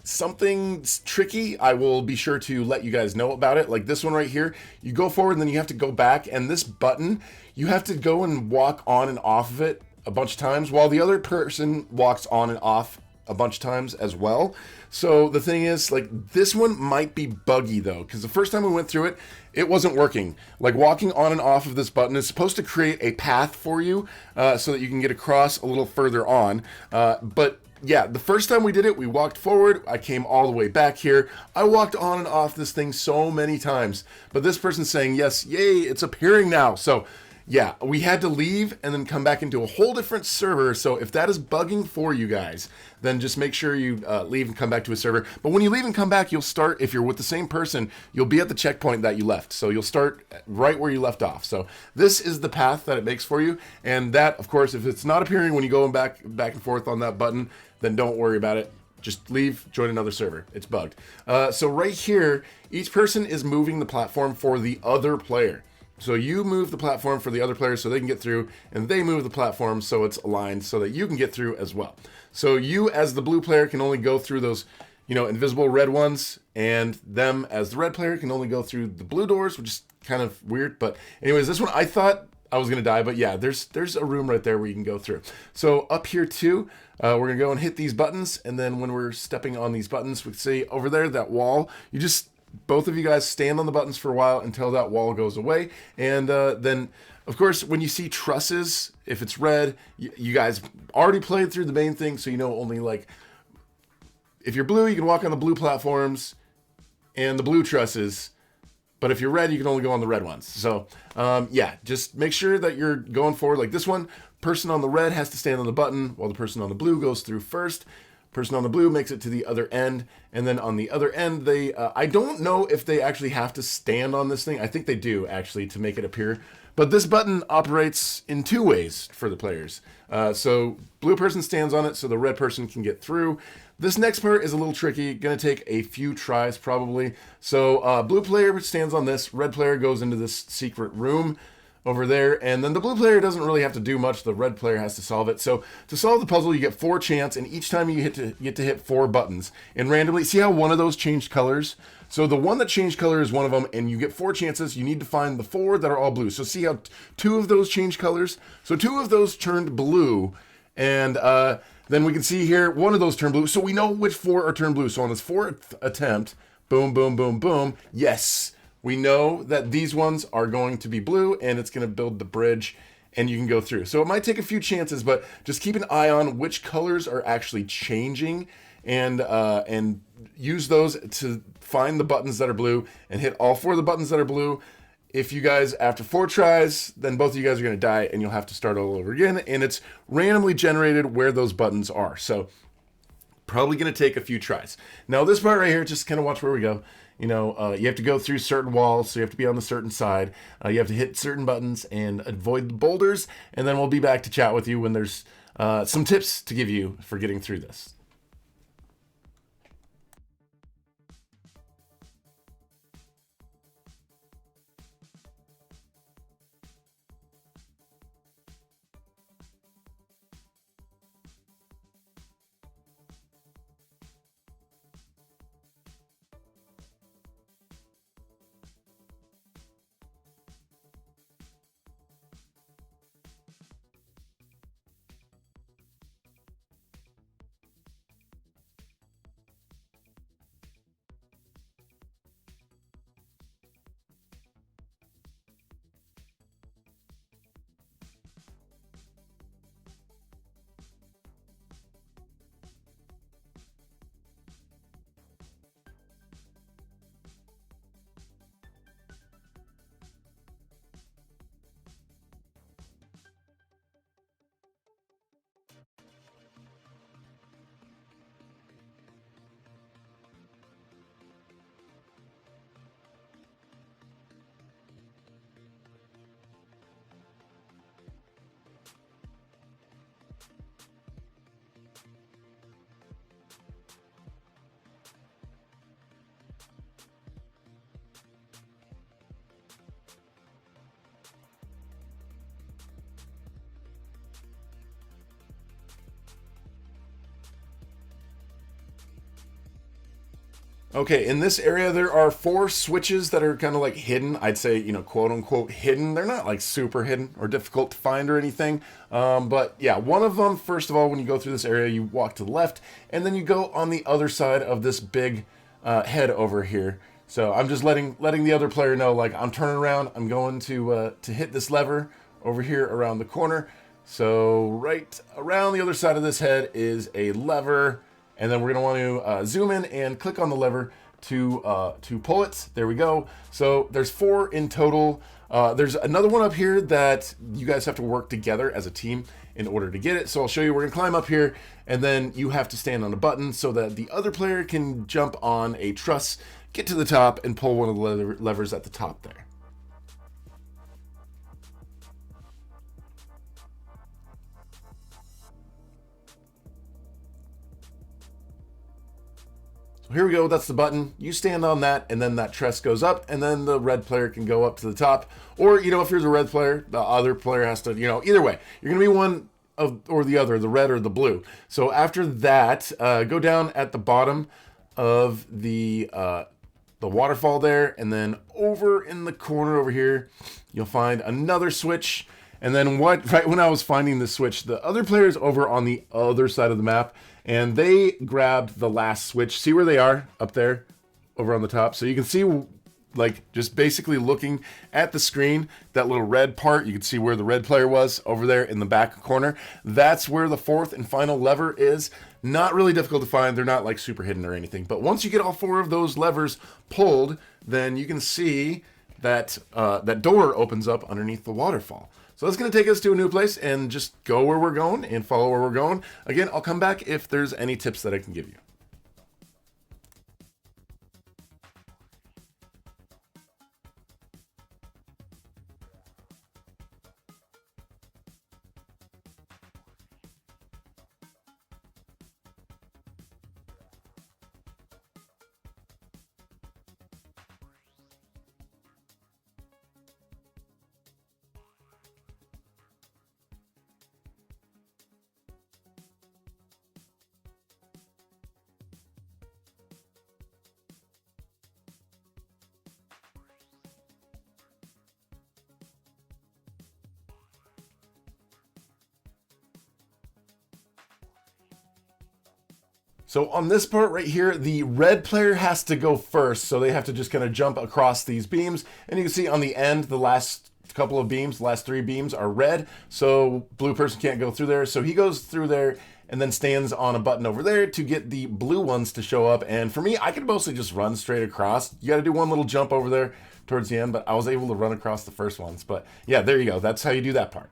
something tricky, I will be sure to let you guys know about it. Like this one right here, you go forward and then you have to go back. And this button, you have to go and walk on and off of it a bunch of times while the other person walks on and off a bunch of times as well. So the thing is, this one might be buggy though, because the first time we went through it, it wasn't working. Like walking on and off of this button is supposed to create a path for you so that you can get across a little further on. But yeah, the first time we did it, we walked forward. I came all the way back here. I walked on and off this thing so many times, but this person's saying, yes, yay, it's appearing now. So yeah, we had to leave and then come back into a whole different server. So if that is bugging for you guys, then just make sure you leave and come back to a server. But when you leave and come back, you'll start, if you're with the same person, you'll be at the checkpoint that you left. So you'll start right where you left off. So this is the path that it makes for you. And that, of course, if it's not appearing when you go back and forth on that button, then don't worry about it. Just leave, join another server. It's bugged. So right here, each person is moving the platform for the other player. So you move the platform for the other players so they can get through, and they move the platform so it's aligned so that you can get through as well. So you, as the blue player, can only go through those, invisible red ones, and them, as the red player, can only go through the blue doors, which is kind of weird. But anyways, this one, I thought I was going to die, but yeah, there's a room right there where you can go through. So up here too, we're going to go and hit these buttons, and then when we're stepping on these buttons, we can see over there, that wall, both of you guys stand on the buttons for a while until that wall goes away. And then, of course, when you see trusses, if it's red, you guys already played through the main thing, so you know only if you're blue, you can walk on the blue platforms and the blue trusses. But if you're red, you can only go on the red ones. So yeah, just make sure that you're going forward. Like this one, person on the red has to stand on the button while the person on the blue goes through first. Person on the blue makes it to the other end, and then on the other end, they, I don't know if they actually have to stand on this thing. I think they do, actually, to make it appear. But this button operates in 2 ways for the players. So blue person stands on it so the red person can get through. This next part is a little tricky, gonna take a few tries probably. So blue player stands on this, red player goes into this secret room over there, and then the blue player doesn't really have to do much. The red player has to solve it. So to solve the puzzle, you get 4 chance, and each time you get to hit 4 buttons. And randomly, see how one of those changed colors? So the one that changed color is one of them, and you get 4 chances. You need to find the 4 that are all blue. So see how 2 of those changed colors? So 2 of those turned blue, and then we can see here, one of those turned blue. So we know which 4 are turned blue. So on this 4th attempt, boom, boom, boom, boom, yes. We know that these ones are going to be blue, and it's going to build the bridge and you can go through. So it might take a few chances, but just keep an eye on which colors are actually changing, and use those to find the buttons that are blue and hit all 4 of the buttons that are blue. If you guys, after 4 tries, then both of you guys are going to die and you'll have to start all over again. And it's randomly generated where those buttons are. So probably going to take a few tries. Now this part right here, just kind of watch where we go. You know, you have to go through certain walls, so you have to be on the certain side. You have to hit certain buttons and avoid the boulders. And then we'll be back to chat with you when there's some tips to give you for getting through this. Okay, in this area, there are 4 switches that are kind of like hidden. I'd say, you know, quote unquote hidden. They're not like super hidden or difficult to find or anything. But yeah, one of them, first of all, when you go through this area, you walk to the left and then you go on the other side of this big head over here. So I'm just letting the other player know, like, I'm turning around. I'm going to hit this lever over here around the corner. So right around the other side of this head is a lever. And then we're going to want to zoom in and click on the lever to pull it. There we go. So there's 4 in total. There's another one up here that you guys have to work together as a team in order to get it. So I'll show you. We're going to climb up here, and then you have to stand on a button so that the other player can jump on a truss, get to the top, and pull one of the levers at the top there. Here we go, that's the button. You stand on that, and then that truss goes up, and then the red player can go up to the top. Or, you know, if you're the red player, the other player has to, you know, either way. You're going to be one of or the other, the red or the blue. So after that, go down at the bottom of the waterfall there, and then over in the corner over here, you'll find another switch. And then right when I was finding the switch, the other player is over on the other side of the map, and they grabbed the last switch. See where they are up there over on the top? So you can see, like, just basically looking at the screen, that little red part, you can see where the red player was over there in the back corner. That's where the 4th and final lever is. Not really difficult to find. They're not like super hidden or anything. But once you get all 4 of those levers pulled, then you can see that that door opens up underneath the waterfall. So that's going to take us to a new place, and just go where we're going and follow where we're going. Again, I'll come back if there's any tips that I can give you. So on this part right here, the red player has to go first. So they have to just kind of jump across these beams. And you can see on the end, the last couple of beams, the last 3 beams are red, so blue person can't go through there. So he goes through there and then stands on a button over there to get the blue ones to show up. And for me, I could mostly just run straight across. You got to do one little jump over there towards the end, but I was able to run across the first ones. But yeah, there you go. That's how you do that part.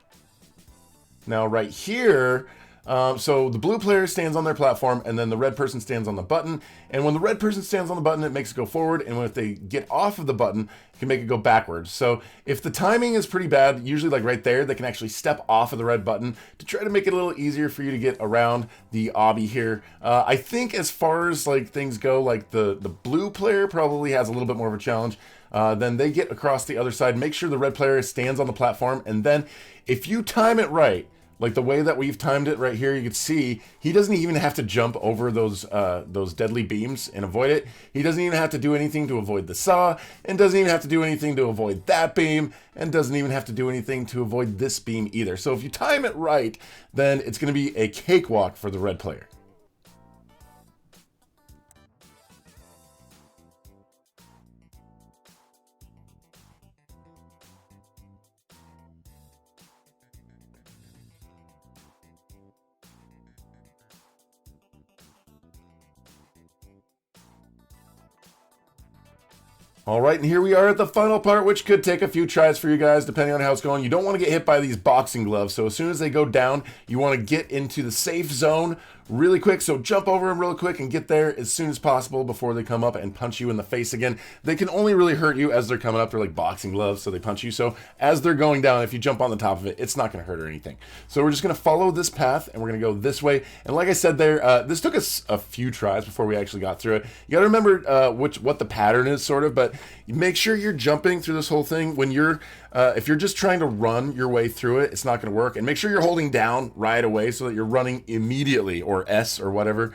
Now right here, so the blue player stands on their platform, and then the red person stands on the button. And when the red person stands on the button, it makes it go forward. And if they get off of the button, it can make it go backwards. So if the timing is pretty bad, usually like right there, they can actually step off of the red button to try to make it a little easier for you to get around the obby here. I think as far as like things go, like the blue player probably has a little bit more of a challenge. Then they get across the other side. Make sure the red player stands on the platform, and then if you time it right, like the way that we've timed it right here, you can see he doesn't even have to jump over those deadly beams and avoid it. He doesn't even have to do anything to avoid the saw, and doesn't even have to do anything to avoid that beam, and doesn't even have to do anything to avoid this beam either. So if you time it right, then it's going to be a cakewalk for the red player. All right, and here we are at the final part, which could take a few tries for you guys, depending on how it's going. You don't want to get hit by these boxing gloves, so as soon as they go down, you want to get into the safe zone really quick. So jump over them real quick and get there as soon as possible before they come up and punch you in the face again. They can only really hurt you as they're coming up. They're like boxing gloves, so they punch you. So as they're going down, if you jump on the top of it, it's not going to hurt or anything. So we're just going to follow this path, and we're going to go this way. And like I said there, this took us a few tries before we actually got through it. You got to remember what the pattern is, sort of, but make sure you're jumping through this whole thing. When you're if you're just trying to run your way through it, it's not going to work. And make sure you're holding down right away so that you're running immediately, or S or whatever.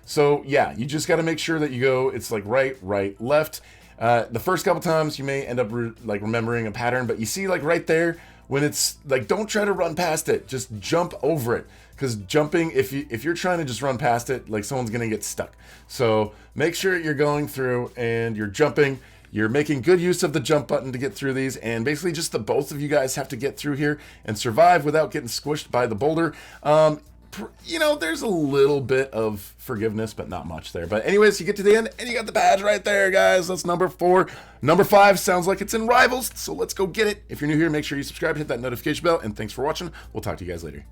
So yeah, you just got to make sure that you go, it's like right, left. The first couple times you may end up remembering a pattern, but you see like right there, when it's like, don't try to run past it, just jump over it. Because jumping, if you're trying to just run past it, like someone's going to get stuck. So make sure you're going through and you're jumping. You're making good use of the jump button to get through these, and basically just the both of you guys have to get through here and survive without getting squished by the boulder. You know, there's a little bit of forgiveness, but not much there. But anyways, you get to the end, and you got the badge right there, guys. That's number 4. Number 5 sounds like it's in Rivals, so let's go get it. If you're new here, make sure you subscribe, hit that notification bell, and thanks for watching. We'll talk to you guys later.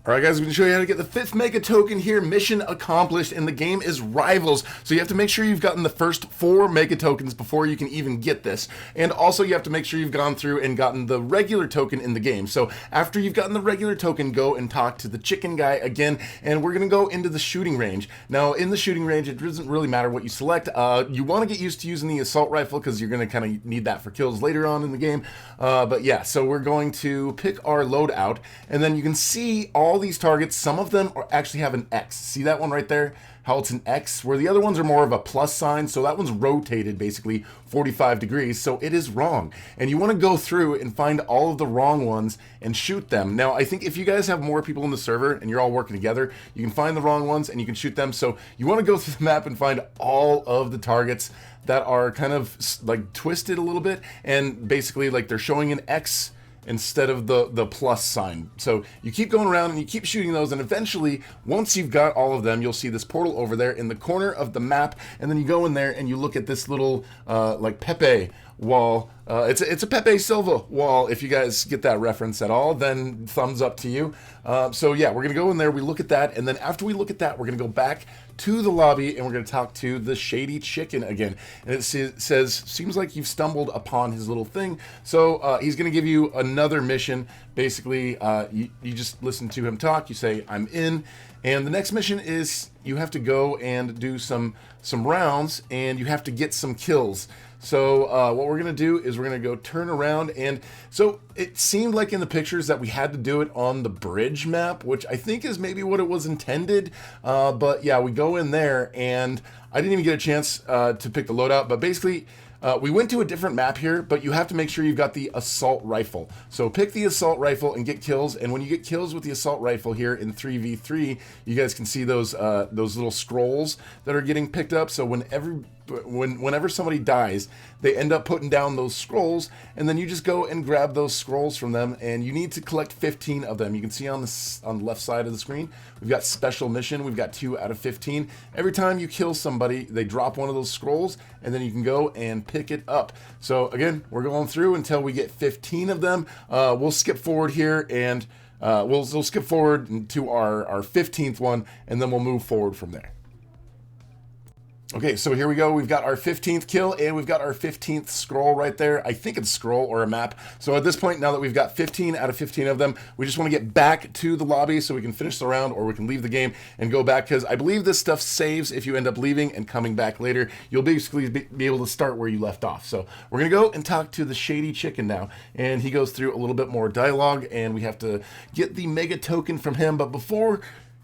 Alright guys, I'm going to show you how to get the 5th mega token here. Mission accomplished, and the game is Rivals. So you have to make sure you've gotten the first 4 mega tokens before you can even get this. And also you have to make sure you've gone through and gotten the regular token in the game. So after you've gotten the regular token, go and talk to the chicken guy again, and we're going to go into the shooting range. Now in the shooting range, it doesn't really matter what you select. You want to get used to using the assault rifle because you're going to kind of need that for kills later on in the game. But yeah, so we're going to pick our loadout, and then you can see all these targets. Some of them actually have an X. See that one right there? How it's an X, where the other ones are more of a plus sign. So that one's rotated basically 45 degrees. So it is wrong. And you want to go through and find all of the wrong ones and shoot them. Now, I think if you guys have more people in the server and you're all working together, you can find the wrong ones and you can shoot them. So you want to go through the map and find all of the targets that are kind of like twisted a little bit, and basically like they're showing an X instead of the plus sign. So you keep going around and you keep shooting those, and eventually, once you've got all of them, you'll see this portal over there in the corner of the map, and then you go in there and you look at this little like Pepe wall. It's a Pepe Silva wall. If you guys get that reference at all, then thumbs up to you. So yeah, we're gonna go in there, we look at that, and then after we look at that, we're gonna go back to the lobby and we're gonna talk to the shady chicken again. And it says, seems like you've stumbled upon his little thing. So he's gonna give you another mission. Basically, you just listen to him talk, you say, I'm in. And the next mission is you have to go and do some rounds, and you have to get some kills. So what we're going to do is we're going to go turn around, and so it seemed like in the pictures that we had to do it on the bridge map, which I think is maybe what it was intended. But yeah, we go in there, and I didn't even get a chance to pick the loadout, but basically we went to a different map here, but you have to make sure you've got the assault rifle. So pick the assault rifle and get kills, and when you get kills with the assault rifle here in 3v3, you guys can see those little scrolls that are getting picked up. So whenever somebody dies, they end up putting down those scrolls, and then you just go and grab those scrolls from them, and you need to collect 15 of them. You can see on the left side of the screen, we've got special mission. We've got 2 out of 15. Every time you kill somebody, they drop one of those scrolls, and then you can go and pick it up. So again, we're going through until we get 15 of them. We'll skip forward here, and we'll skip forward to our 15th one, and then we'll move forward from there. Okay, so here we go. We've got our 15th kill, and we've got our 15th scroll right there. I think it's a scroll or a map. So at this point, now that we've got 15 out of 15 of them, we just want to get back to the lobby so we can finish the round, or we can leave the game and go back, because I believe this stuff saves if you end up leaving and coming back later. You'll basically be able to start where you left off. So we're going to go and talk to the Shady Chicken now, and he goes through a little bit more dialogue, and we have to get the mega token from him. But before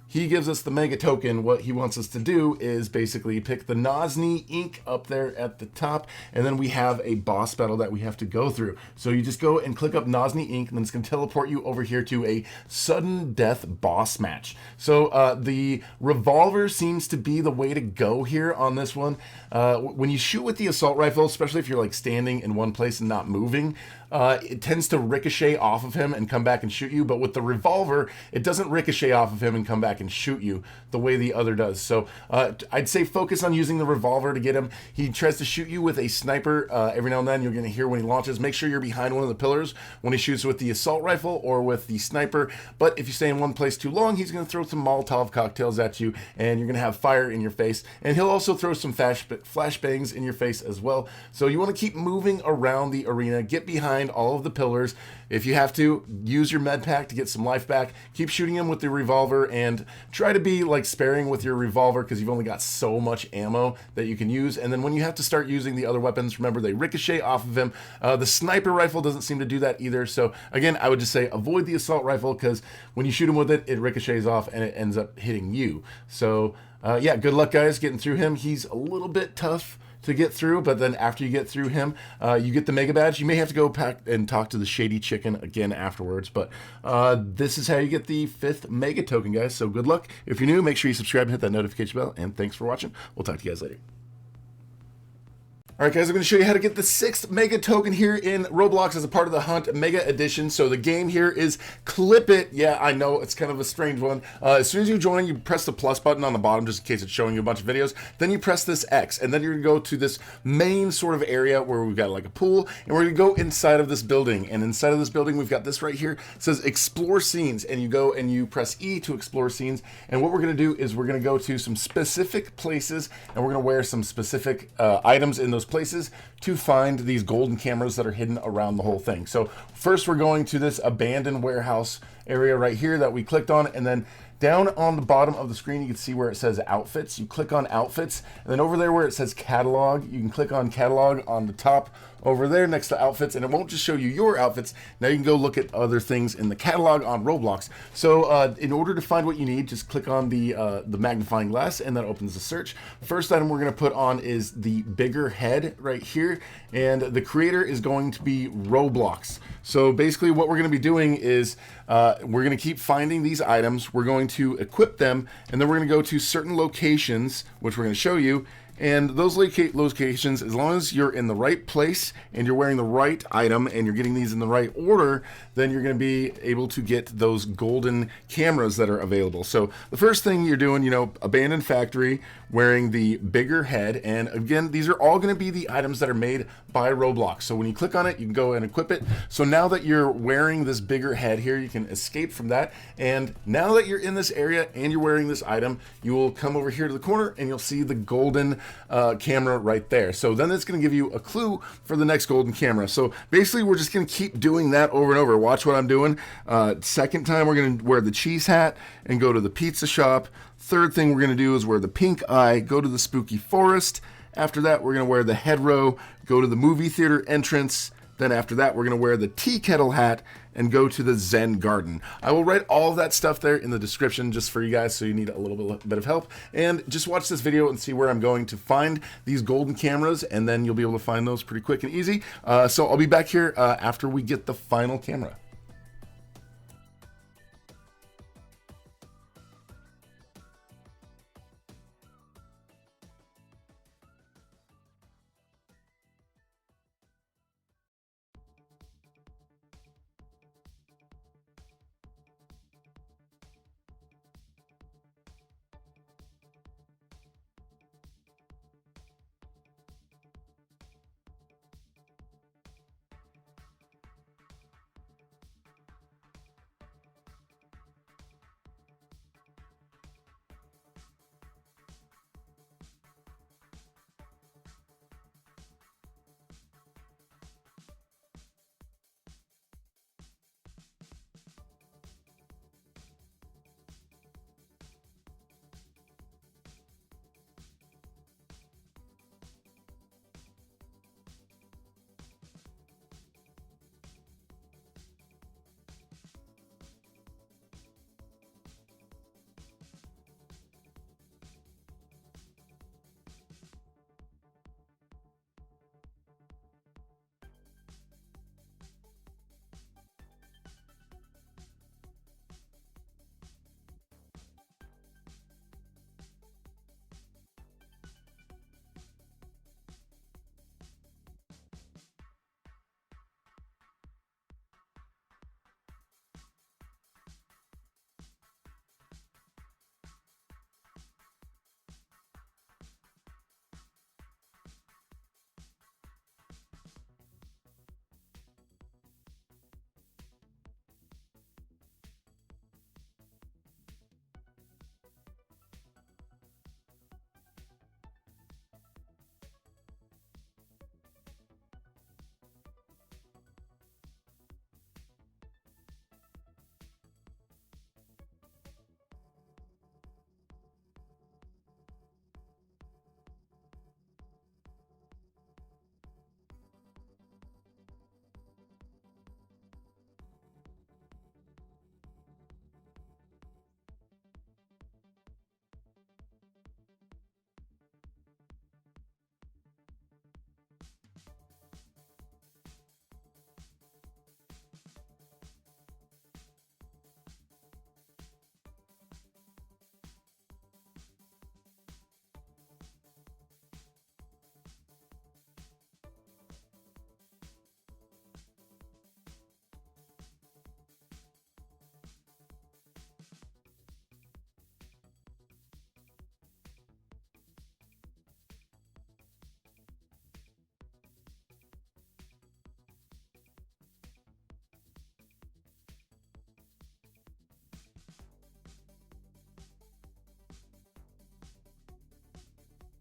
he gives us the mega token, what he wants us to do is basically pick the Nosny ink up there at the top, and then we have a boss battle that we have to go through. So you just go and click up Nosny ink, and then it's going to teleport you over here to a sudden death boss match. So the revolver seems to be the way to go here on this one. When you shoot with the assault rifle, especially if you're like standing in one place and not moving, it tends to ricochet off of him and come back and shoot you. But with the revolver, it doesn't ricochet off of him and come back and shoot you the way the other does. So I'd say focus on using the revolver to get him. He tries to shoot you with a sniper every now and then. You're going to hear when he launches. Make sure you're behind one of the pillars when he shoots with the assault rifle or with the sniper. But if you stay in one place too long, he's going to throw some Molotov cocktails at you, and you're going to have fire in your face. And he'll also throw some flashbangs in your face as well. So you want to keep moving around the arena. Get behind all of the pillars. If you have to, use your med pack to get some life back. Keep shooting him with the revolver, and try to be like sparing with your revolver, because you've only got so much ammo that you can use. And then when you have to start using the other weapons, remember they ricochet off of him. The sniper rifle doesn't seem to do that either. So again, I would just say avoid the assault rifle, because when you shoot him with it, it ricochets off and it ends up hitting you. So yeah, good luck guys getting through him. He's a little bit tough to get through, but then after you get through him, you get the mega badge. You may have to go back and talk to the Shady Chicken again afterwards, but this is how you get the 5th mega token, guys. So good luck. If you're new, make sure you subscribe and hit that notification bell, and thanks for watching. We'll talk to you guys later. All right, guys, I'm going to show you how to get the 6th mega token here in Roblox as a part of the Hunt Mega Edition. So the game here is Clip It. Yeah, I know, it's kind of a strange one. As soon as you join, you press the plus button on the bottom, just in case it's showing you a bunch of videos. Then you press this X, and then you're going to go to this main sort of area where we've got like a pool, and we're going to go inside of this building. And inside of this building, we've got this right here. It says Explore Scenes, and you go and you press E to explore scenes. And what we're going to do is we're going to go to some specific places, and we're going to wear some specific items in those places to find these golden cameras that are hidden around the whole thing. So first we're going to this abandoned warehouse area right here that we clicked on, and then down on the bottom of the screen you can see where it says outfits. You click on outfits, and then over there where it says catalog, you can click on catalog on the top over there next to outfits, and it won't just show you your outfits. Now you can go look at other things in the catalog on Roblox. So in order to find what you need, just click on the magnifying glass, and that opens the search. First item we're going to put on is the bigger head right here, and the creator is going to be Roblox. So basically what we're going to be doing is we're going to keep finding these items, we're going to equip them, and then we're going to go to certain locations, which we're going to show you. And those locations, as long as you're in the right place and you're wearing the right item and you're getting these in the right order, then you're going to be able to get those golden cameras that are available. So the first thing you're doing, you know, abandoned factory, wearing the bigger head. And again, these are all going to be the items that are made by Roblox. So when you click on it, you can go and equip it. So now that you're wearing this bigger head here, you can escape from that. And now that you're in this area and you're wearing this item, you will come over here to the corner and you'll see the golden camera right there. So then it's going to give you a clue for the next golden camera. So basically we're just going to keep doing that over and over. Watch what I'm doing. Second time we're going to wear the cheese hat and go to the pizza shop. Third thing we're going to do is wear the pink eye, go to the spooky forest. After that we're going to wear the head row, go to the movie theater entrance. Then after that we're going to wear the tea kettle hat and go to the Zen garden. I will write all of that stuff there in the description just for you guys, so you need a little bit of help. And just watch this video and see where I'm going to find these golden cameras, and then you'll be able to find those pretty quick and easy. So I'll be back here after we get the final camera.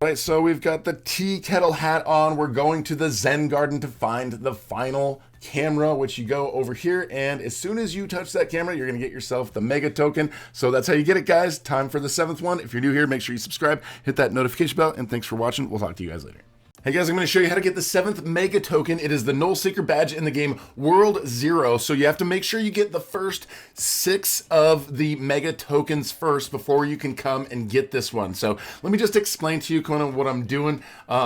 Right, so we've got the tea kettle hat on. We're going to the Zen garden to find the final camera, which you go over here, and as soon as you touch that camera, you're gonna get yourself the mega token. So that's how you get it, guys. Time for the 7th one. If you're new here, make sure you subscribe, hit that notification bell, and thanks for watching. We'll talk to you guys later. Hey guys, I'm going to show you how to get the 7th mega token. It is the Null Seeker badge in the game World 0. So you have to make sure you get the first 6 of the mega tokens first before you can come and get this one. So let me just explain to you kind of what I'm doing.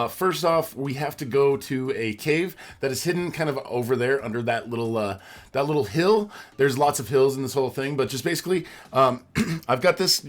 First off, we have to go to a cave that is hidden kind of over there under that little hill. There's lots of hills in this whole thing, but just basically, I've got this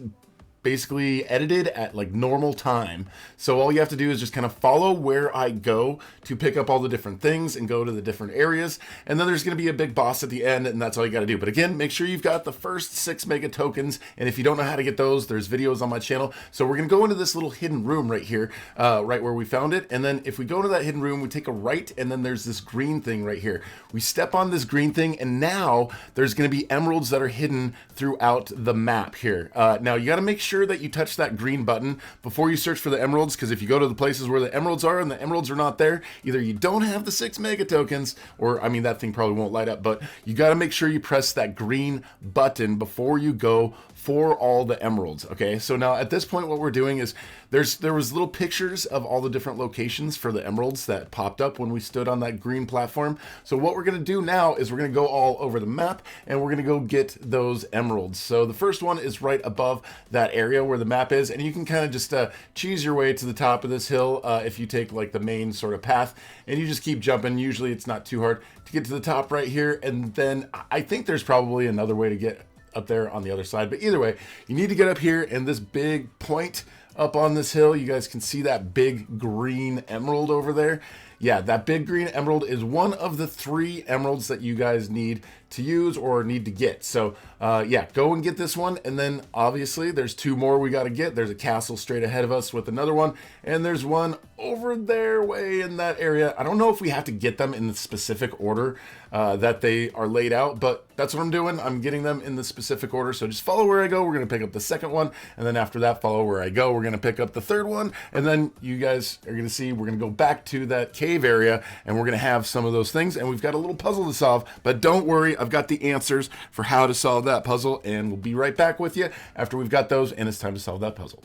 basically edited at like normal time. So all you have to do is just kind of follow where I go to pick up all the different things and go to the different areas. And then there's going to be a big boss at the end, and that's all you got to do. But again, make sure you've got the first 6 mega tokens. And if you don't know how to get those, there's videos on my channel. So we're going to go into this little hidden room right here, right where we found it. And then if we go to that hidden room, we take a right, and then there's this green thing right here. We step on this green thing, and now there's going to be emeralds that are hidden throughout the map here. Now you got to make sure that you touch that green button before you search for the emeralds, because if you go to the places where the emeralds are and the emeralds are not there, either you don't have the 6 mega tokens, or I mean that thing probably won't light up, but you got to make sure you press that green button before you go for all the emeralds. Okay, so now at this point what we're doing is there was little pictures of all the different locations for the emeralds that popped up when we stood on that green platform. So what we're going to do now is we're going to go all over the map, and we're going to go get those emeralds. So the first one is right above that area where the map is, and you can kind of just cheese your way to the top of this hill if you take like the main sort of path, and you just keep jumping. Usually it's not too hard to get to the top right here, and then I think there's probably another way to get up there on the other side, but either way, you need to get up here in this big point up on this hill. You guys can see that big green emerald over there. Yeah, that big green emerald is one of the 3 emeralds that you guys need to use or need to get. So yeah, go and get this one, and then obviously there's 2 more we got to get. There's a castle straight ahead of us with another one, and there's one over there way in that area. I don't know if we have to get them in the specific order that they are laid out, but that's what I'm doing. I'm getting them in the specific order. So just follow where I go. We're going to pick up the 2nd one, and then after that, follow where I go. We're going to pick up the 3rd one, and then you guys are going to see we're going to go back to that cave area, and we're going to have some of those things, and we've got a little puzzle to solve. But don't worry, I've got the answers for how to solve that puzzle, and we'll be right back with you after we've got those, and it's time to solve that puzzle.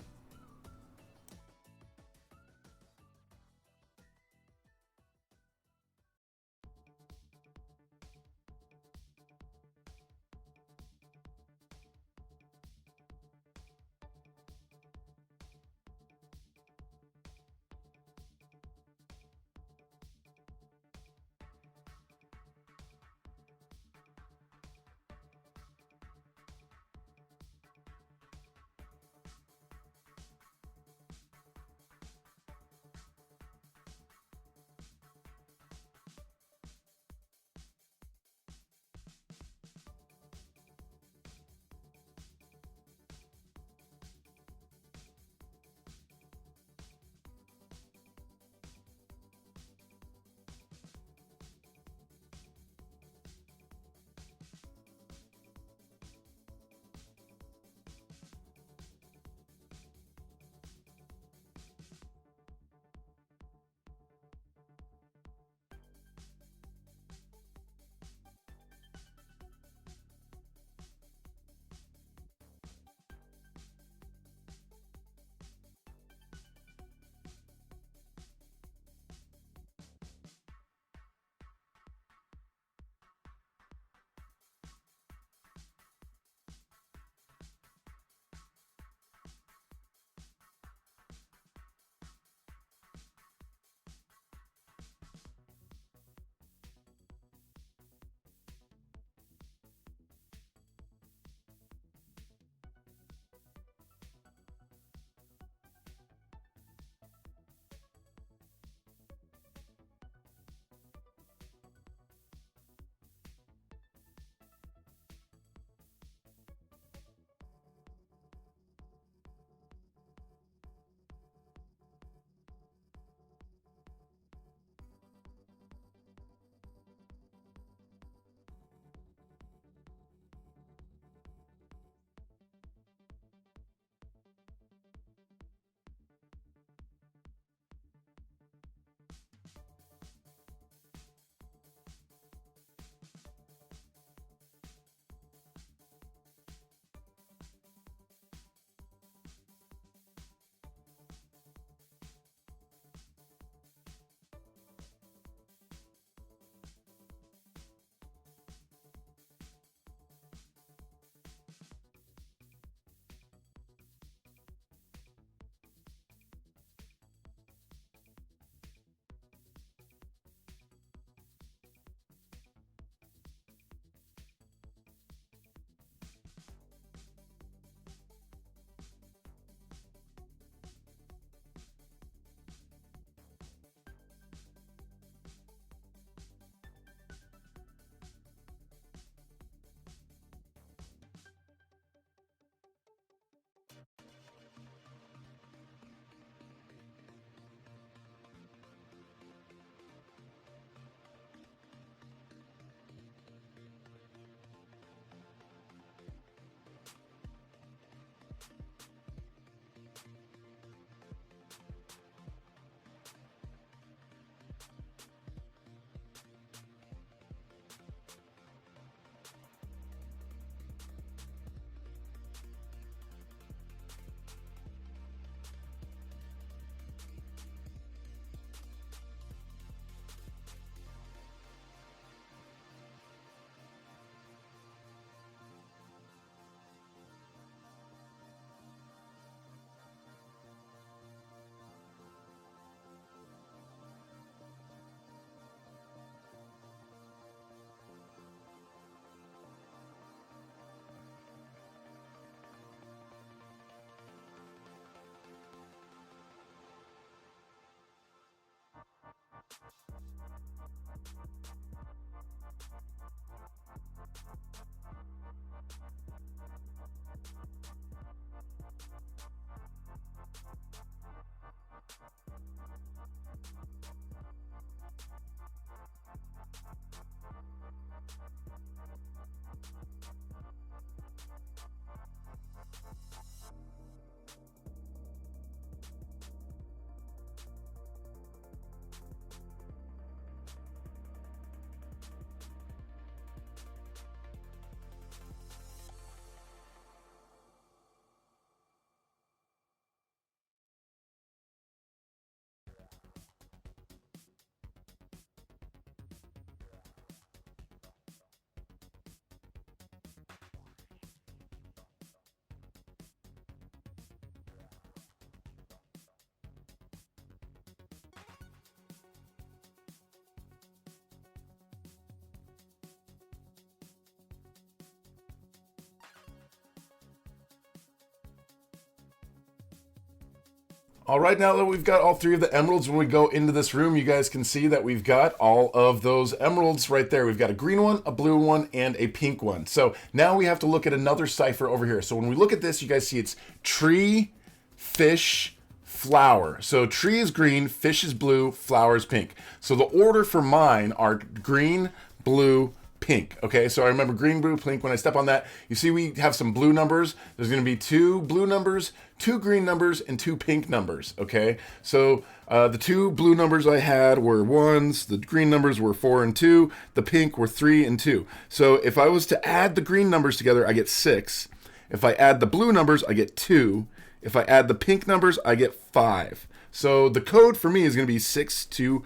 All right, now that we've got all 3 of the emeralds, when we go into this room, you guys can see that we've got all of those emeralds right there. We've got a green one, a blue one, and a pink one. So now we have to look at another cipher over here. So when we look at this, you guys see it's tree, fish, flower. So tree is green, fish is blue, flower is pink. So the order for mine are green, blue, pink. Okay, so I remember green, blue, pink. When I step on that, you see we have some blue numbers. There's going to be 2 blue numbers, 2 green numbers, and 2 pink numbers. Okay, so the 2 blue numbers I had were 1s, the green numbers were 4 and 2, the pink were 3 and 2. So if I was to add the green numbers together, I get 6. If I add the blue numbers, I get 2. If I add the pink numbers, I get 5. So the code for me is going to be 6250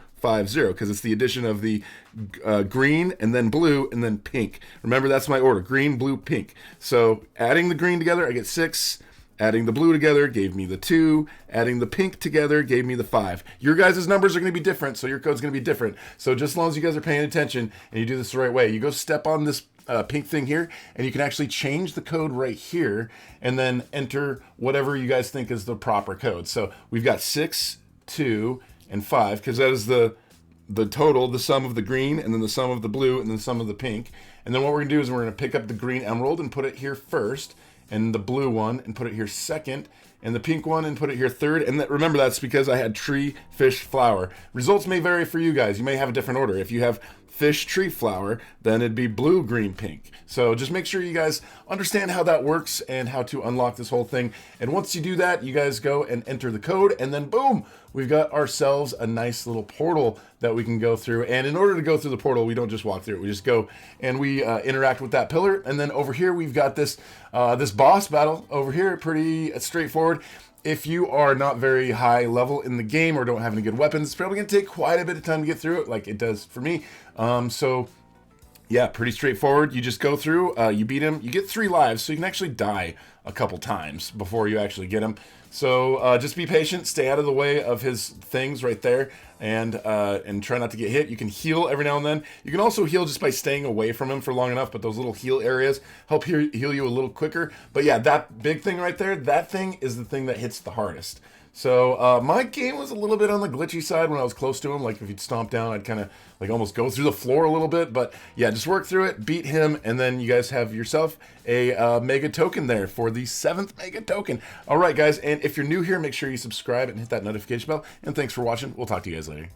because it's the addition of the green and then blue and then pink. Remember, that's my order: green, blue, pink. So adding the green together, I get 6. Adding the blue together gave me the 2. Adding the pink together gave me the 5. Your guys' numbers are going to be different, so your code's going to be different. So just as long as you guys are paying attention and you do this the right way, you go step on this pink thing here, and you can actually change the code right here and then enter whatever you guys think is the proper code. So we've got 6, 2, and 5 because that is the total, the sum of the green, and then the sum of the blue, and then the sum of the pink. And then what we're going to do is we're going to pick up the green emerald and put it here first, and the blue one and put it here second, and the pink one and put it here third. And remember, that's because I had tree, fish, flower. Results may vary for you guys. You may have a different order. If you have fish, tree, flower, then it'd be blue, green, pink. So just make sure you guys understand how that works and how to unlock this whole thing. And once you do that, you guys go and enter the code, and then boom, we've got ourselves a nice little portal that we can go through. And in order to go through the portal, we don't just walk through it. We just go and we interact with that pillar. And then over here, we've got this this boss battle over here, pretty straightforward. If you are not very high level in the game or don't have any good weapons, it's probably going to take quite a bit of time to get through it, like it does for me. So yeah, pretty straightforward. You just go through, you beat him, you get 3 lives, so you can actually die a couple times before you actually get him. So just be patient, stay out of the way of his things right there, and try not to get hit. You can heal every now and then. You can also heal just by staying away from him for long enough, but those little heal areas help heal you a little quicker. But yeah, that big thing right there, that thing is the thing that hits the hardest. So my game was a little bit on the glitchy side when I was close to him. Like if he'd stomp down, I'd kind of like almost go through the floor a little bit. But yeah, just work through it, beat him, and then you guys have yourself a mega token there for the 7th mega token. All right, guys, and if you're new here, make sure you subscribe and hit that notification bell. And thanks for watching. We'll talk to you guys later.